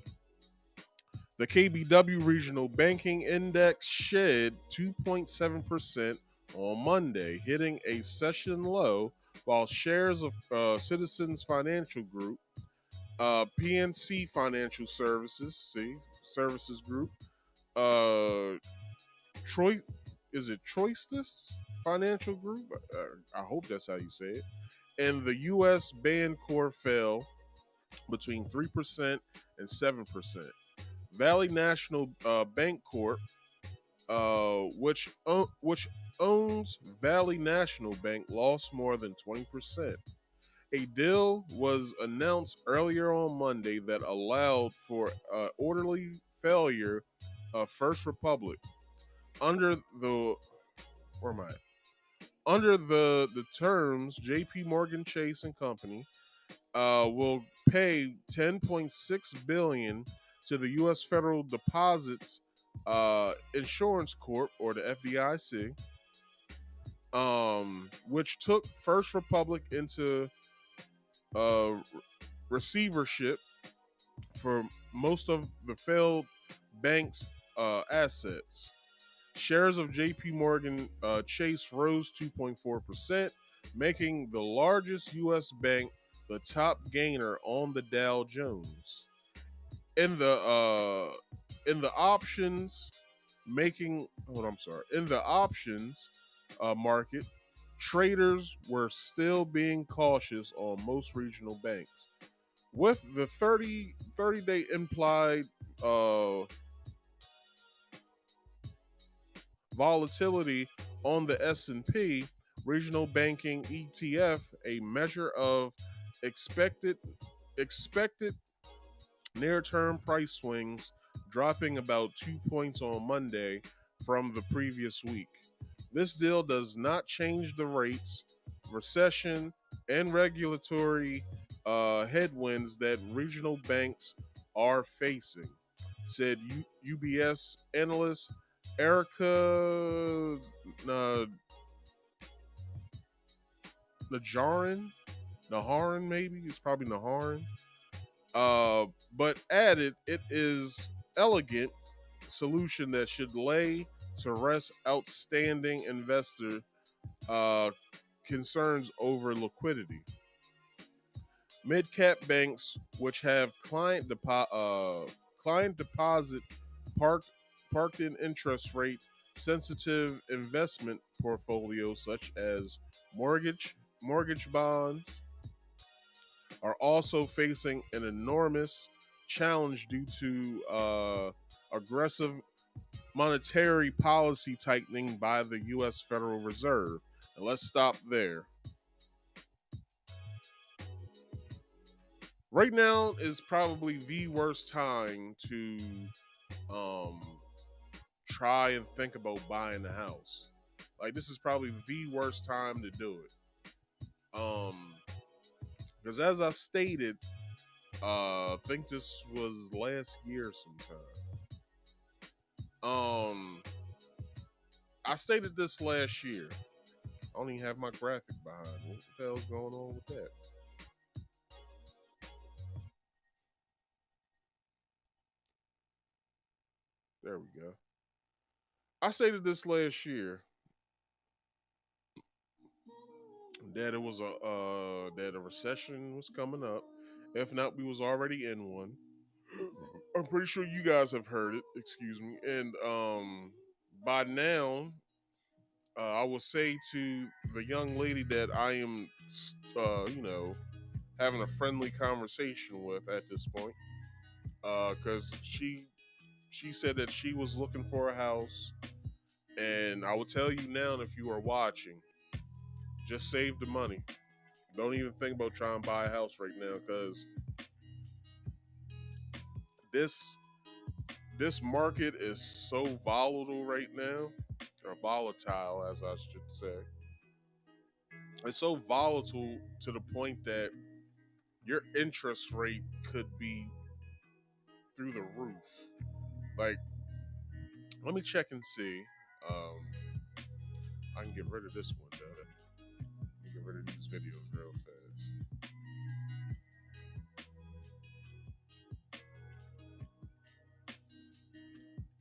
The KBW Regional Banking Index shed 2.7% on Monday, hitting a session low, while shares of Citizens Financial Group, PNC Financial Services, Group, Troistus Financial Group? I hope that's how you say it. And the U.S. Bancorp fell between 3% and 7%. Valley National Bank Corp, which owns Valley National Bank, lost more than 20%. A deal was announced earlier on Monday that allowed for orderly failure of First Republic. Under the terms, J.P. Morgan Chase and Company will pay $10.6 billion to the U.S. Federal Deposits Insurance Corp, or the FDIC, which took First Republic into receivership for most of the failed bank's assets. Shares of JP Morgan Chase rose 2.4%, making the largest U.S. bank the top gainer on the Dow Jones. In the options market, traders were still being cautious on most regional banks. With the 30-day implied volatility on the S&P, regional banking ETF, a measure of expected near-term price swings, dropping about 2 points on Monday from the previous week. This deal does not change the rates, recession, and regulatory headwinds that regional banks are facing, said UBS analyst Erica Naharin, maybe it's probably Naharin, but added it is elegant solution that should lay to rest outstanding investor concerns over liquidity. Mid-cap banks, which have client deposit parked in interest rate sensitive investment portfolios such as mortgage bonds, are also facing an enormous challenge due to aggressive monetary policy tightening by the U.S. Federal Reserve. And let's stop there. Right now is probably the worst time to try and think about buying a house. Like, this is probably the worst time to do it. Because as I stated, I think this was last year sometime. I stated this last year. I don't even have my graphic behind me. What the hell's going on with that? There we go. I stated this last year that it was that a recession was coming up. If not, we was already in one. I'm pretty sure you guys have heard it. Excuse me. And by now, I will say to the young lady that I am, having a friendly conversation with at this point, because she said that she was looking for a house, and I will tell you now, if you are watching, just save the money. Don't even think about trying to buy a house right now, because this market is so volatile right now, or volatile as I should say. It's so volatile to the point that your interest rate could be through the roof. Like, let me check and see. I can get rid of this one, though. Let me get rid of these videos real fast.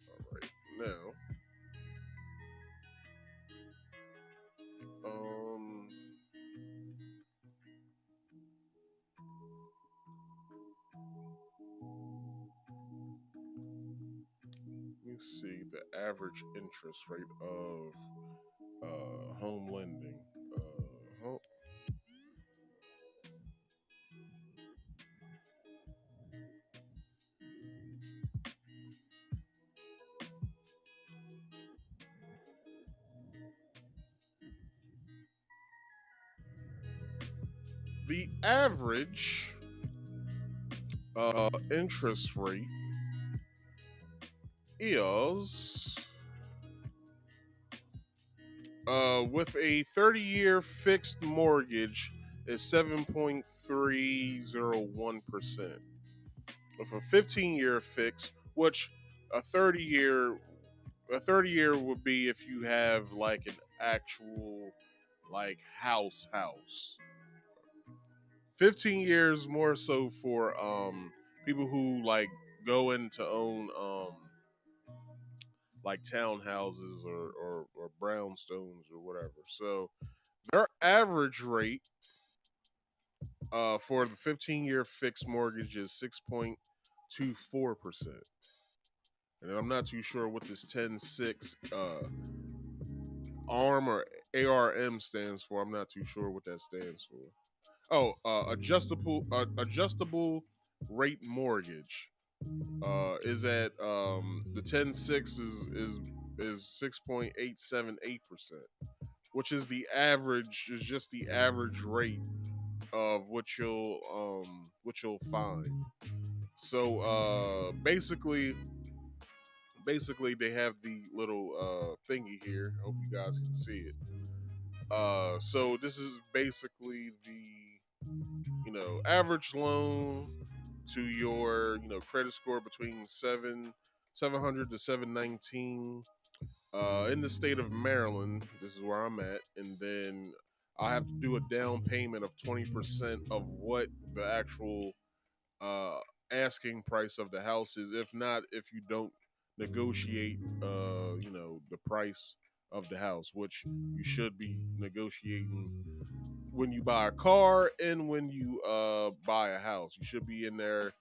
All right, now, let me see the average interest rate of home lending. The average interest rate is with a 30-year fixed mortgage is 7.301%. With a 15-year fix, which a 30-year would be if you have like an actual like house. 15 years more so for people who like go in to own like townhouses or brownstones or whatever. So their average rate for the 15-year fixed mortgage is 6.24%. And I'm not too sure what this 10-6 ARM or ARM stands for. I'm not too sure what that stands for. Oh, adjustable rate mortgage is at the 10-6 is 6.878%, which is the average. Is just the average rate of what you'll find. So basically they have the little thingy here. I hope you guys can see it. So this is basically the average loan to your credit score between 700 to 719 in the state of Maryland. This is where I'm at, and then I'll have to do a down payment of 20% of what the actual uh, asking price of the house is. If not, if you don't negotiate, the price of the house, which you should be negotiating when you buy a car and when you buy a house. You should be in there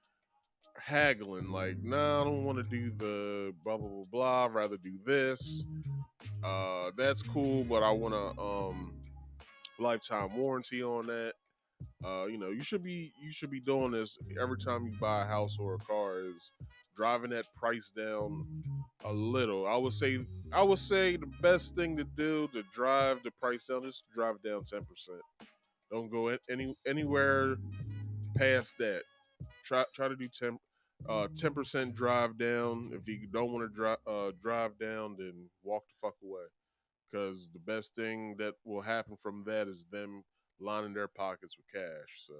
haggling, like, nah, I don't want to do the blah blah blah blah. I'd rather do this. That's cool, but I want a lifetime warranty on that. You should be doing this every time you buy a house or a car, is driving that price down a little. I would say the best thing to do to drive the price down is drive it down 10%. Don't go anywhere past that. Try to do 10% drive down. If you don't want to drive down, then walk the fuck away. Because the best thing that will happen from that is them lining their pockets with cash. So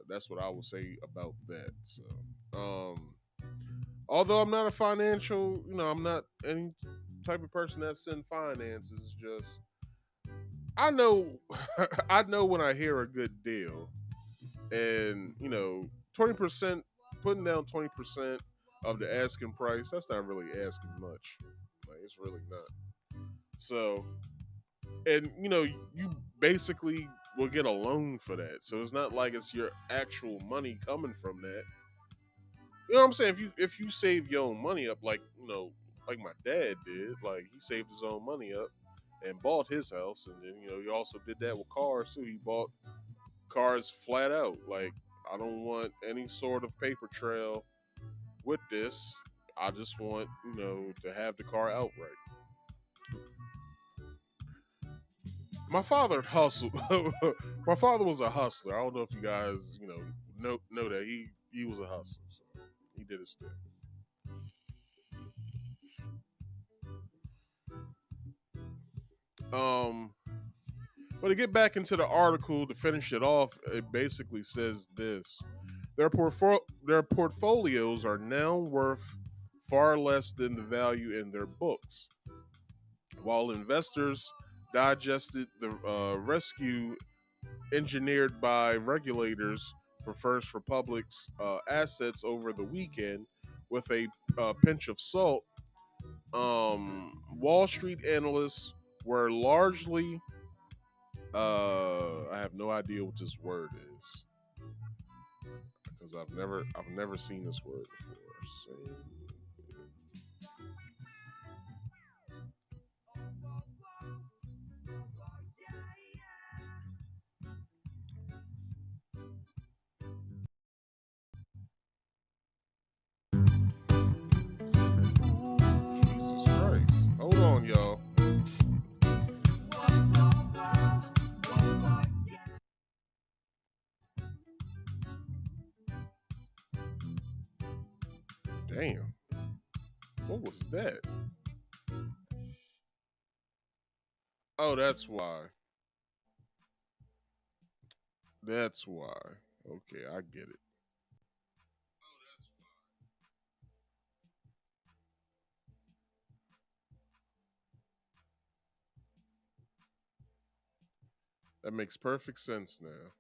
that's what I would say about that. So although I'm not a financial, I'm not any type of person that's in finances. Just I know, I know when I hear a good deal, and 20%, putting down 20% of the asking price. That's not really asking much. Like, it's really not. So, and you basically will get a loan for that. So it's not like it's your actual money coming from that. You know what I'm saying? If you save your own money up, like like my dad did, like he saved his own money up and bought his house, and then he also did that with cars too. He bought cars flat out. Like, I don't want any sort of paper trail with this. I just want to have the car outright. My father hustled. My father was a hustler. I don't know if you guys know that he was a hustler. So he did his thing. But to get back into the article, to finish it off, it basically says this: their portfolios are now worth far less than the value in their books. While investors digested the rescue engineered by regulators for First Republic's assets over the weekend with a pinch of salt, Wall Street analysts were largely I have no idea what this word is because I've never seen this word before. So, Jesus Christ. Hold on, y'all. Damn. What was that? Oh, that's why. That's why. Okay, I get it. That makes perfect sense now.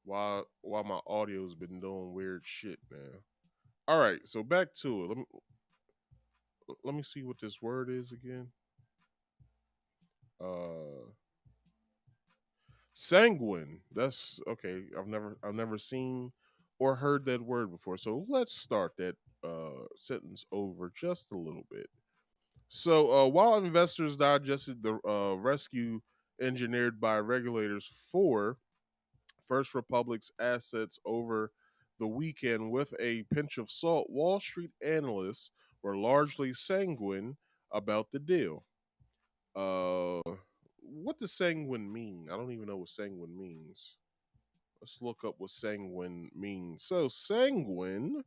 Why my audio's been doing weird shit now. All right, so back to it. Let me see what this word is again. Uh Sanguine. That's okay. I've never seen or heard that word before. So let's start that sentence over just a little bit. So while investors digested the rescue engineered by regulators for First Republic's assets over the weekend with a pinch of salt, Wall Street analysts were largely sanguine about the deal. What does sanguine mean? I don't even know what sanguine means. Let's look up what sanguine means. So sanguine,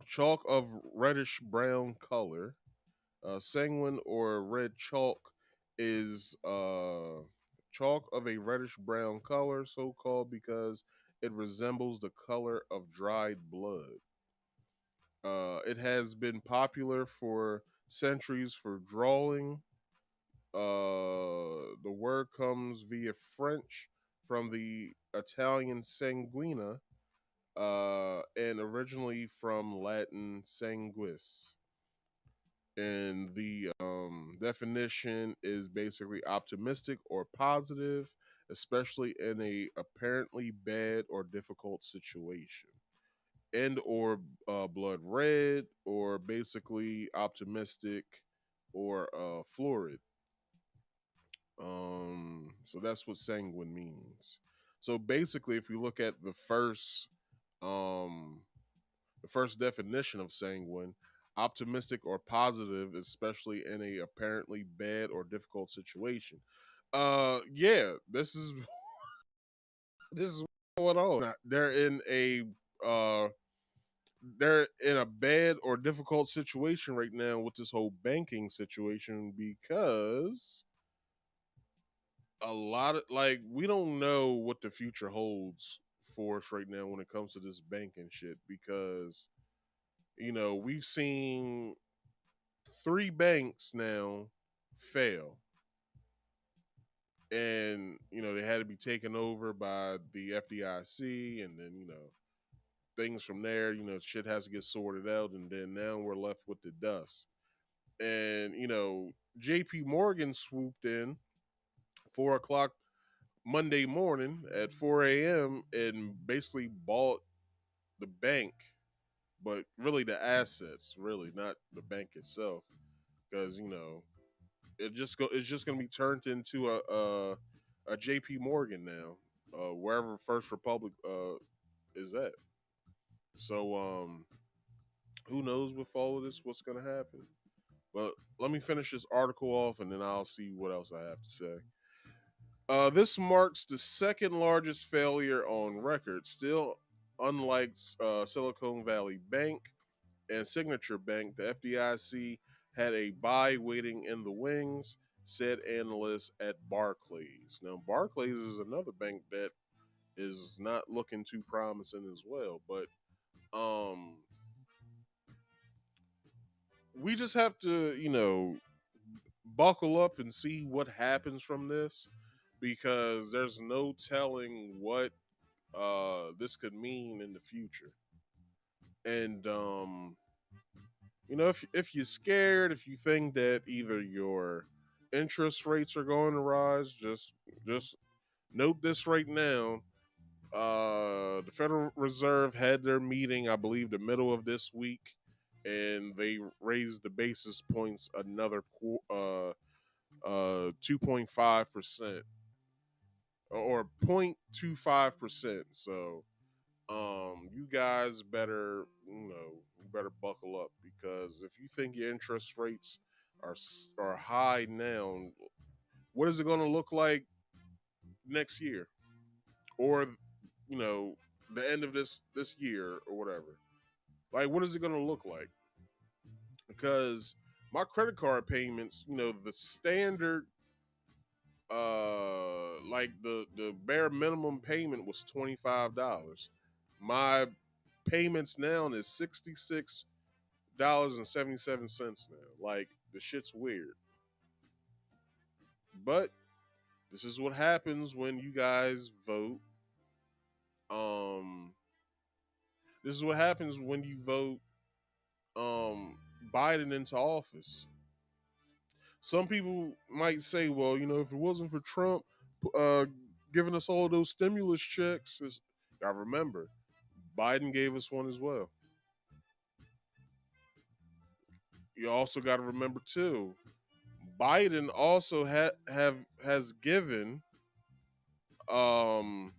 chalk of reddish brown color. Sanguine or red chalk is chalk of a reddish brown color, so called because it resembles the color of dried blood. It has been popular for centuries for drawing. The word comes via French from the Italian sanguina, and originally from Latin sanguis. And the definition is basically optimistic or positive, especially in a apparently bad or difficult situation, and or blood red, or basically optimistic or florid. So that's what sanguine means. So basically, if you look at um, the first definition of sanguine, optimistic or positive, especially in a apparently bad or difficult situation. Yeah, this is this is what's going on. Uh they're in a bad or difficult situation right now with this whole banking situation because a lot of like we don't know what the future holds for us right now when it comes to this banking shit because we've seen three banks now fail, and they had to be taken over by the FDIC, and then things from there, shit has to get sorted out, and then now we're left with the dust. And JP Morgan swooped in 4 o'clock Monday morning at 4 a.m. and basically bought the bank, but really the assets, really not the bank itself, because it's just going to be turned into a JP Morgan now, wherever First Republic is at. So who knows with all of this what's going to happen? But let me finish this article off, and then I'll see what else I have to say. This marks the second largest failure on record. Still, unlike Silicon Valley Bank and Signature Bank, the FDIC had a buy waiting in the wings, said analysts at Barclays. Now, Barclays is another bank that is not looking too promising as well. But we just have to, buckle up and see what happens from this, because there's no telling what this could mean in the future. And if you're scared, if you think that either your interest rates are going to rise, just note this right now. The Federal Reserve had their meeting, I believe, the middle of this week, and they raised the basis points another 2.5% or 0.25%. So you guys better buckle up, because if you think your interest rates are high now, what is it going to look like next year, or the end of this year, or whatever? Like, what is it going to look like? Because my credit card payments, the standard, like the bare minimum payment was $25. My payments now is $66.77 now. Like, the shit's weird. But this is what happens when you guys vote. This is what happens when you vote Biden into office. Some people might say, well, if it wasn't for Trump giving us all those stimulus checks, I remember Biden gave us one as well. you also got to remember too, Biden also has given um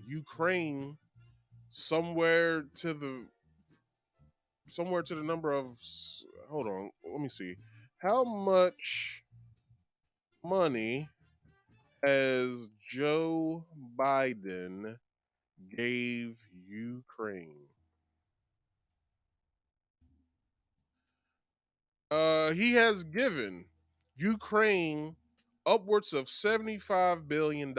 Ukraine somewhere to the number of, hold on, let me see, how much money has Joe Biden gave Ukraine? He has given Ukraine upwards of $75 billion.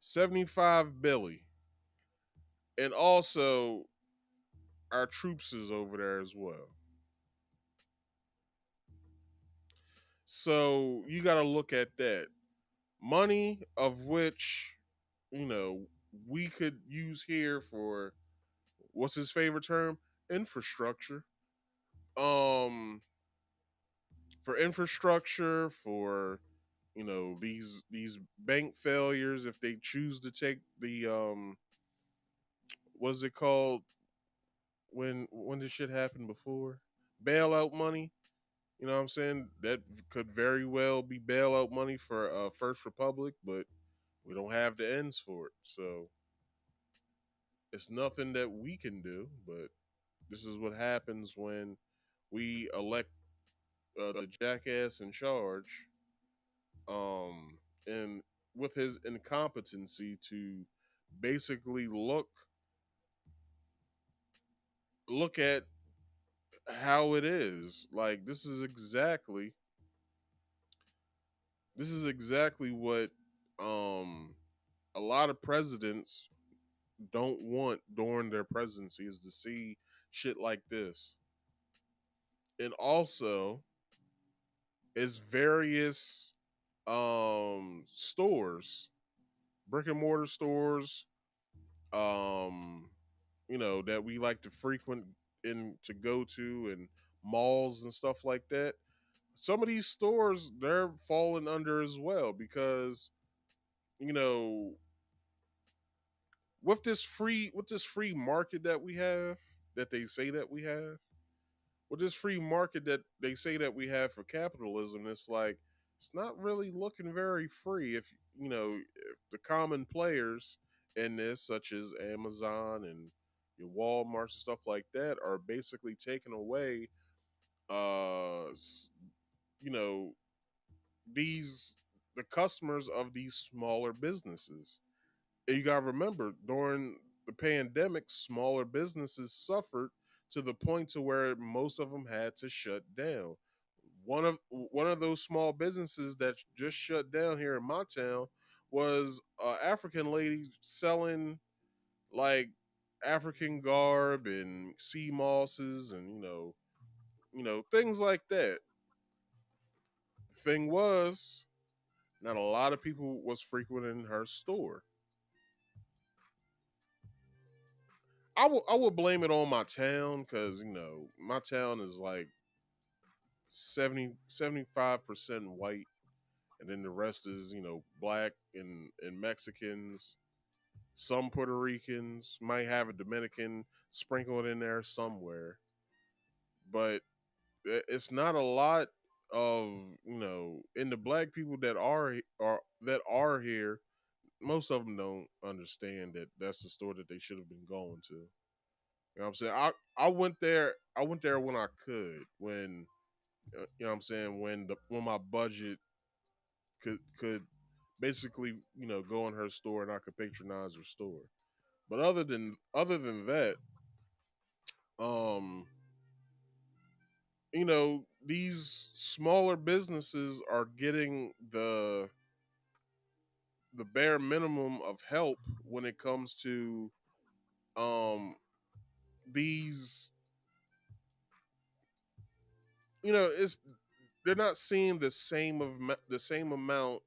75 billion. And also our troops is over there as well. So you got to look at that. Money of which, we could use here for, what's his favorite term? Infrastructure. For infrastructure, for these bank failures, if they choose to take the what's it called when this shit happened before? Bailout money. You know what I'm saying? That could very well be bailout money for First Republic, but we don't have the ends for it. So it's nothing that we can do, but this is what happens when we elect the jackass in charge, and with his incompetency to basically look at how it is. Like this is exactly what a lot of presidents don't want during their presidency, is to see shit like this. And also is various stores, brick and mortar stores, um that we like to frequent and to go to, and malls and stuff like that. Some of these stores, they're falling under as well, because you know with this free market that we have, that they say that we have, with this free market that they say that we have for capitalism, it's like it's not really looking very free. If the common players in this, such as Amazon and your Walmarts and stuff like that, are basically taking away, uh, you know, these the customers of these smaller businesses. And you gotta remember, during the pandemic, smaller businesses suffered to the point to where most of them had to shut down. One of those small businesses that just shut down here in my town was an African lady selling like African garb and sea mosses, and things like that. The thing was, not a lot of people was frequenting her store. I would blame it on my town, because my town is like 75% white, and then the rest is black and Mexicans, some Puerto Ricans, might have a Dominican sprinkled in there somewhere, but it's not a lot of and the black people that are here. Most of them don't understand that that's the store that they should have been going to. You know what I'm saying? I went there when I could, when you know what I'm saying, when my budget could basically go in her store and I could patronize her store. But other than that, um, these smaller businesses are getting the bare minimum of help when it comes to these. It's they're not seeing the same amount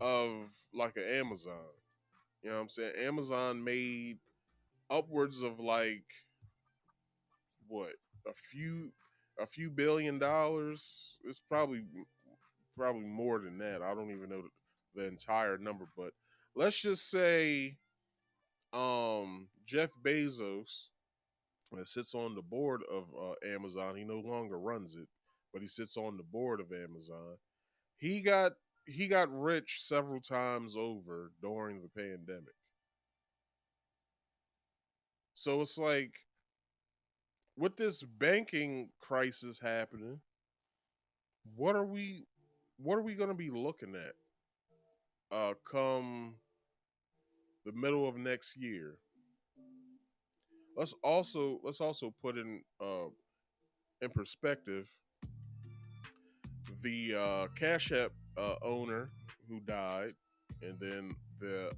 of like an Amazon. You know what I'm saying? Amazon made upwards of like what, a few $1 billion. It's probably more than that. I don't even know the entire number, but let's just say Jeff Bezos that sits on the board of Amazon. He no longer runs it, but he sits on the board of Amazon. He got rich several times over during the pandemic. So it's like with this banking crisis happening, what are we going to be looking at come the middle of next year? Let's also put in perspective the Cash App owner who died, and then the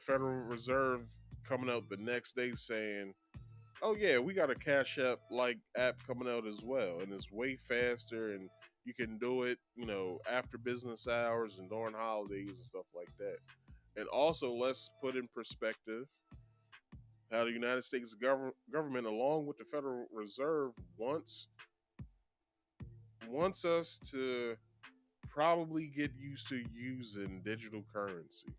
Federal Reserve coming out the next day saying, "Oh yeah, we got a Cash App like app coming out as well, and it's way faster, and you can do it, after business hours and during holidays and stuff like that." And also, let's put in perspective how the United States government, along with the Federal Reserve, wants us to probably get used to using digital currency,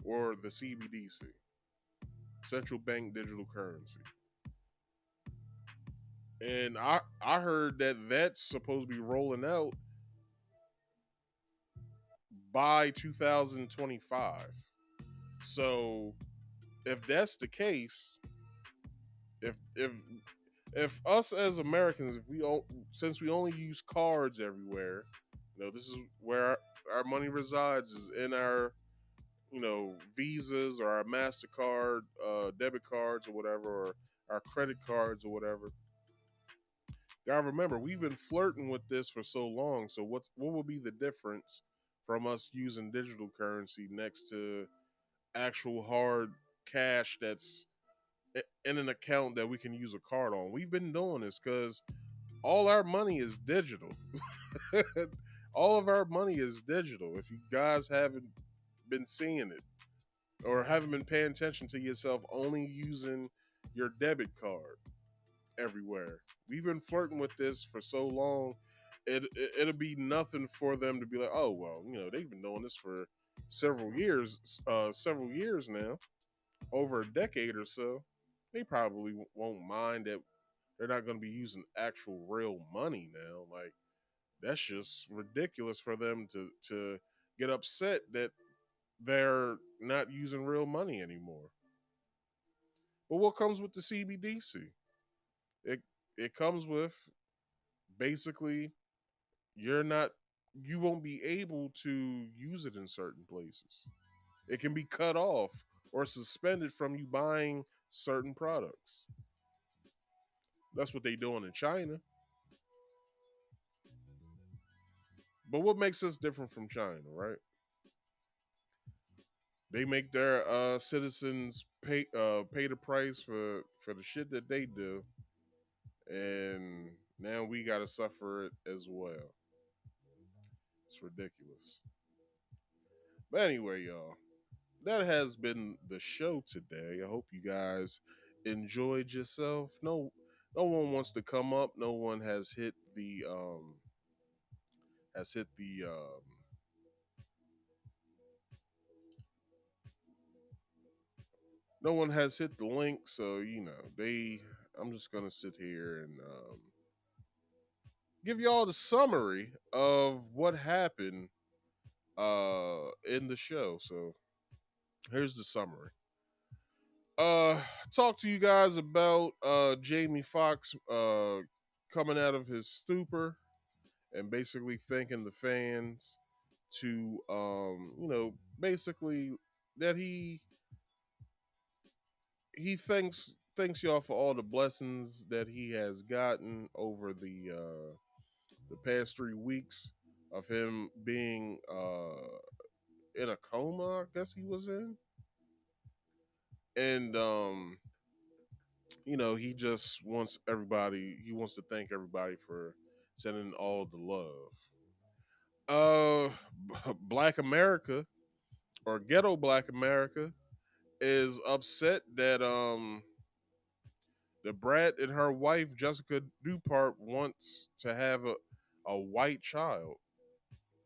or the CBDC, central bank digital currency. And I heard that that's supposed to be rolling out by 2025. So if that's the case, if us as Americans, since we only use cards everywhere, this is where our money resides, is in our Visas or our MasterCard, debit cards or whatever, or our credit cards or whatever. Gotta remember, we've been flirting with this for so long. So what will be the difference from us using digital currency next to actual hard cash that's in an account that we can use a card on? We've been doing this because all our money is digital. All of our money is digital. If you guys haven't been seeing it or haven't been paying attention to yourself only using your debit card everywhere, we've been flirting with this for so long. It'll be nothing for them to be like, oh well, they've been doing this for several years now, over a decade or so. They probably won't mind that they're not going to be using actual real money now. Like, that's just ridiculous for them to get upset that they're not using real money anymore. But what comes with the CBDC? It comes with, basically, you won't be able to use it in certain places. It can be cut off or suspended from you buying certain products. That's what they're doing in China. But what makes us different from China, right? They make their citizens pay the price for the shit that they do, and now we gotta suffer it as well. It's ridiculous. But anyway, y'all, that has been the show today. I hope you guys enjoyed yourself. No one wants to come up. No one has hit the no one has hit the link, so I'm just gonna sit here and give y'all the summary of what happened in the show. So here's the summary. Talk to you guys about Jamie Foxx coming out of his stupor and basically thanking the fans to basically that he thanks y'all for all the blessings that he has gotten over the past 3 weeks of him being in a coma, I guess he was in. And he just wants to thank everybody for sending all the love. Black America, or ghetto Black America, is upset that the Brat and her wife Jessica Dupart wants to have a white child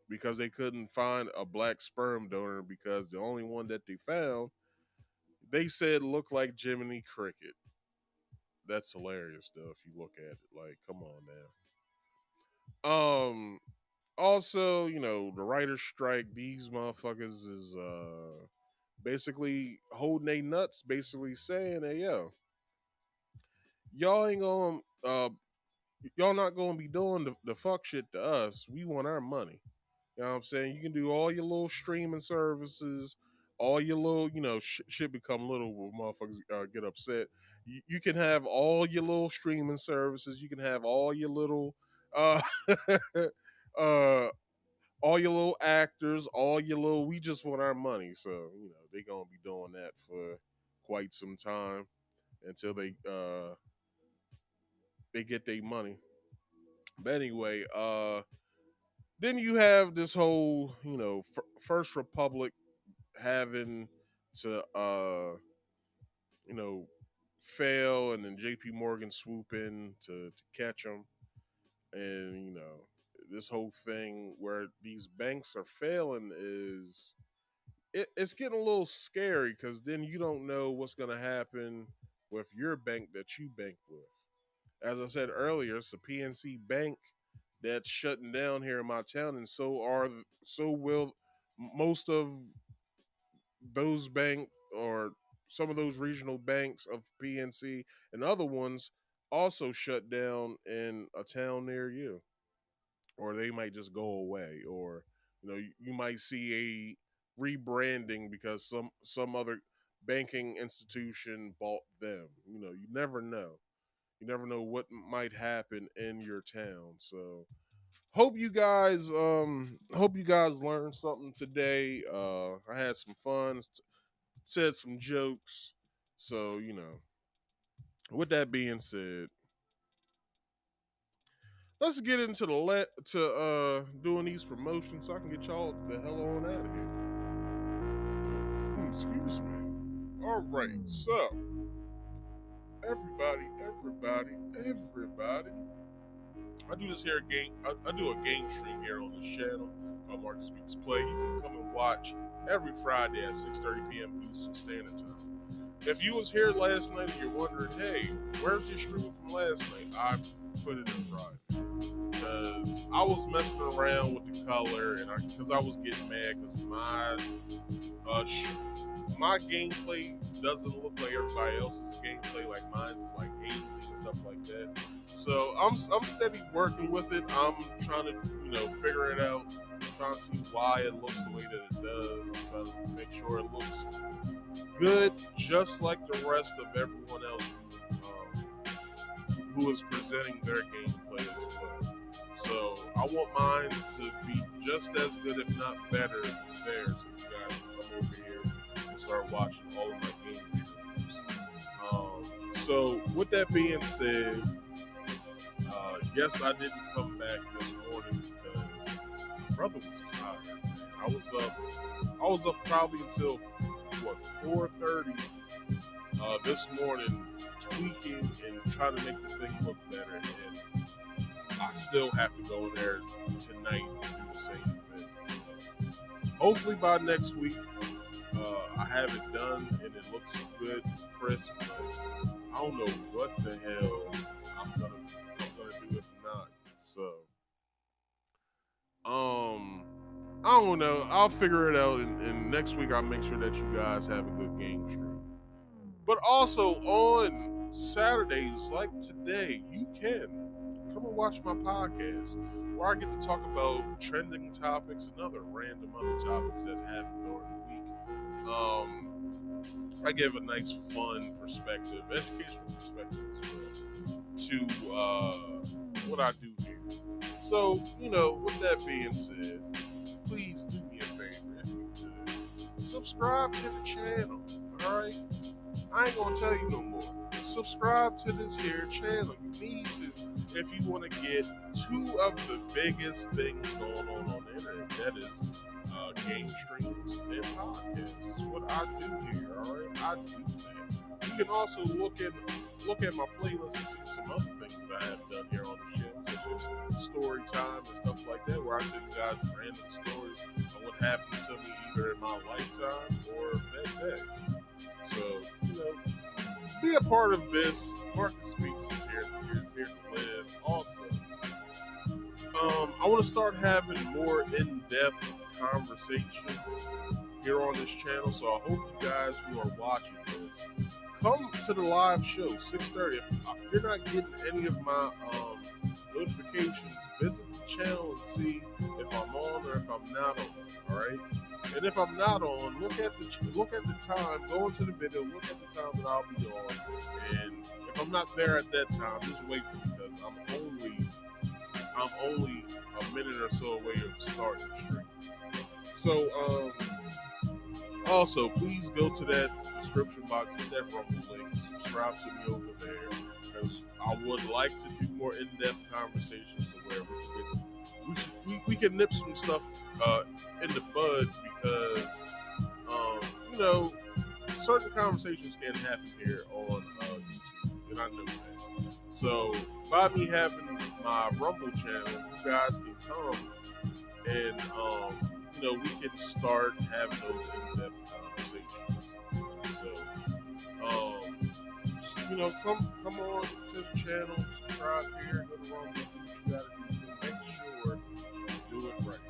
because they couldn't find a black sperm donor, because the only one that they found They said look like Jiminy Cricket. That's hilarious though if you look at it. Like, come on now. Also, the writer's strike, these motherfuckers is basically holding they nuts, basically saying, hey yo, y'all ain't gonna y'all not gonna be doing the fuck shit to us. We want our money. You know what I'm saying? You can do all your little streaming services, all your little, shit become little when motherfuckers get upset. You can have all your little streaming services. You can have all your little, uh, all your little actors, all your little. We just want our money. So they gonna be doing that for quite some time until they get their money. But anyway, then you have this whole, First Republic having to, fail, and then JP Morgan swoop in to catch them. And, this whole thing where these banks are failing it's getting a little scary because then you don't know what's going to happen with your bank that you bank with. As I said earlier, it's a PNC bank that's shutting down here in my town, and so will most of those bank or some of those regional banks of PNC and other ones also shut down in a town near you, or they might just go away, or you might see a rebranding because some other banking institution bought them. You never know. You never know what might happen in your town. So hope you guys learned something today. I had some fun, said some jokes. So, with that being said, let's get into doing these promotions so I can get y'all the hell on out of here. Excuse me. All right, so everybody, I do this here game. I do a game stream here on this channel called Marcus Speaks Play. You can come and watch every Friday at 6:30 p.m. Eastern Standard Time. If you was here last night and you're wondering, hey, where's your stream from last night? I put it in Friday because I was messing around with the color and because I was getting mad because my gameplay doesn't look like everybody else's gameplay. Like mine is like hazy and stuff like that. So I'm steady working with it. I'm trying to figure it out. I'm trying to see why it looks the way that it does. I'm trying to make sure it looks good, just like the rest of everyone else who is presenting their gameplay as well. So I want mine to be just as good, if not better, than theirs. So you guys can come over here and start watching all of my game streams. So with that being said, yes, I didn't come back this morning because my brother was tired. I was up probably until 4:30 this morning, tweaking and trying to make the thing look better. And I still have to go there tonight and do the same thing. Hopefully by next week, I have it done and it looks good, crisp. But I don't know what the hell I'm gonna do if not. So, I don't know. I'll figure it out, and next week I'll make sure that you guys have a good game stream. But also on Saturdays, like today, you can come and watch my podcast where I get to talk about trending topics and other random topics that happen during the week. I give a nice, fun perspective, educational perspective as well to what I do here. So, with that being said, please do me a favor if you could. Subscribe to the channel, alright? I ain't gonna tell you no more. Subscribe to this here channel. You need to if you want to get two of the biggest things going on the internet. That is game streams and podcasts. Is what I do here, alright? I do that. You can also look at my playlist and see some other things that I have done here on the channel, such as story time and stuff like that, where I tell you guys random stories of what happened to me either in my lifetime or back then. So, be a part of this. Marcus Speaks is here to live. Also, I want to start having more in-depth conversations here on this channel. So I hope you guys who are watching this come to the live show 6:30. If you're not getting any of my notifications, visit the channel and see if I'm on or if I'm not on. All right. And if I'm not on, look at the time, go into the video, look at the time that I'll be on. And if I'm not there at that time, just wait for me because I'm only a minute or so away of starting the stream. So also please go to that description box, hit that Rumble link, subscribe to me over there because I would like to do more in-depth conversations to where we can nip some stuff in the bud because certain conversations can happen here on YouTube, and I know that. So by me having my Rumble channel, you guys can come and we can start having those in-depth conversations. So come on to the channel, subscribe here, go to Rumble, do what you gotta do to make sure you do it right.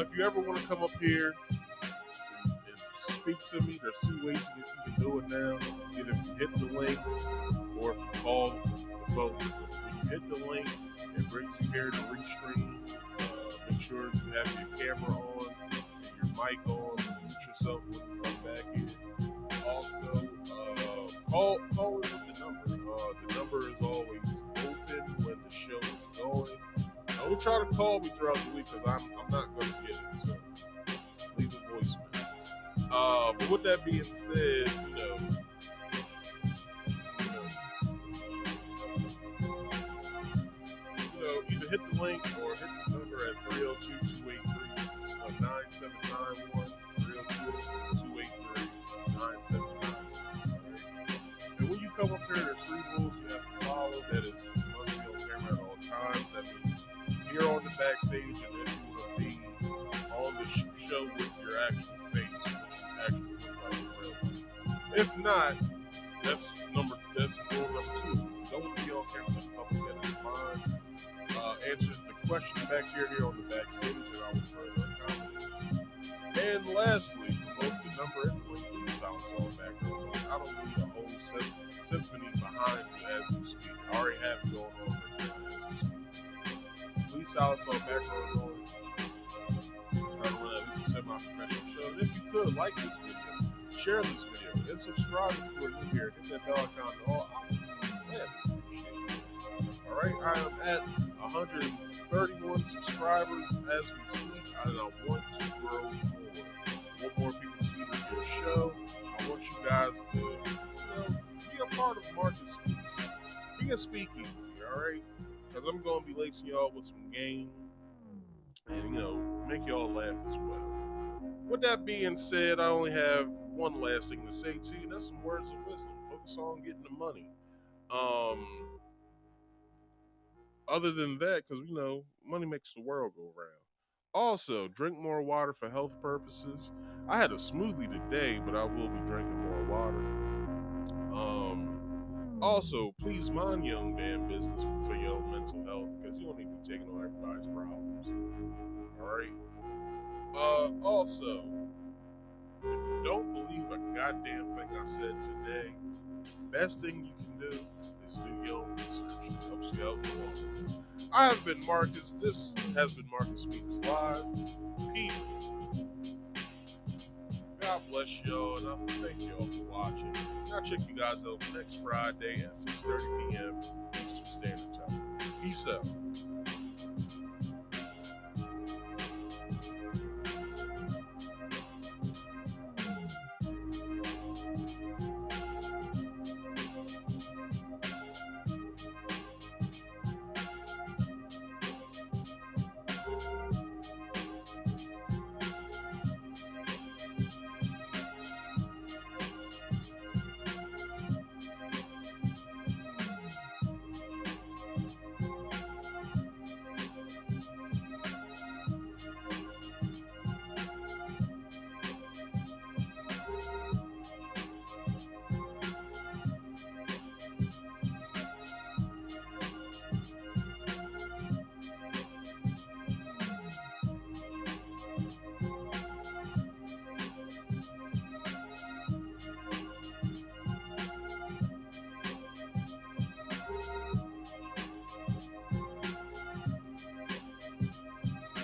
If you ever want to come up here and speak to me, there's two ways you can do it now. Either if you hit the link or if you call the phone. When you hit the link, it brings you here to restream. Make sure you have your camera on and your mic on. Mute yourself when you come back in. Also, call in with the number. The number is always open when the show is going. Don't try to call me throughout the week because I'm not going to get it. So leave a voicemail. But with that being said, either hit the link or hit the number at 302-283-9791, 302-283-9791. And when you come up here, there's 3 rules you have to follow. That is, you must be on camera at all times. That means you're on the backstage, and if you want to be on the show with your actual face, which you actually look like in real life. If not, that's rule number 2. If you don't be on camera in public, that is fine. Answer the question back here on the backstage, and I will further accommodate. And lastly, for both the number and the link, please silence all background noise. I don't need a whole symphony behind you as you speak. I already have it going on right now as you speak. Please silence all background noise. Try to run at least a semi-professional show. And if you could, like this video, share this video, and subscribe if you are new here. Hit that bell icon and all. I would gladly appreciate it. Alright, I am at 131 subscribers as we speak, and I want to grow more. I want more people to see this here show. I want you guys to, be a part of Marcus Speaks. Be a speakeasy, alright? Because I'm going to be lacing y'all with some game and, make y'all laugh as well. With that being said, I only have one last thing to say to you, and that's some words of wisdom. Focus on getting the money. Other than that, because money makes the world go round. Also, drink more water for health purposes. I had a smoothie today, but I will be drinking more water. Also, please mind your own damn business for your own mental health, because you don't need to be taking on everybody's problems. Alright? Also, if you don't believe a goddamn thing I said today, best thing you can do is do your own research. It helps you out in the long run. I have been Marcus. This has been Marcus Speaks Live. People, God bless y'all, and I thank y'all for watching. I'll check you guys out next Friday at 6:30 p.m. Eastern Standard Time. Peace out.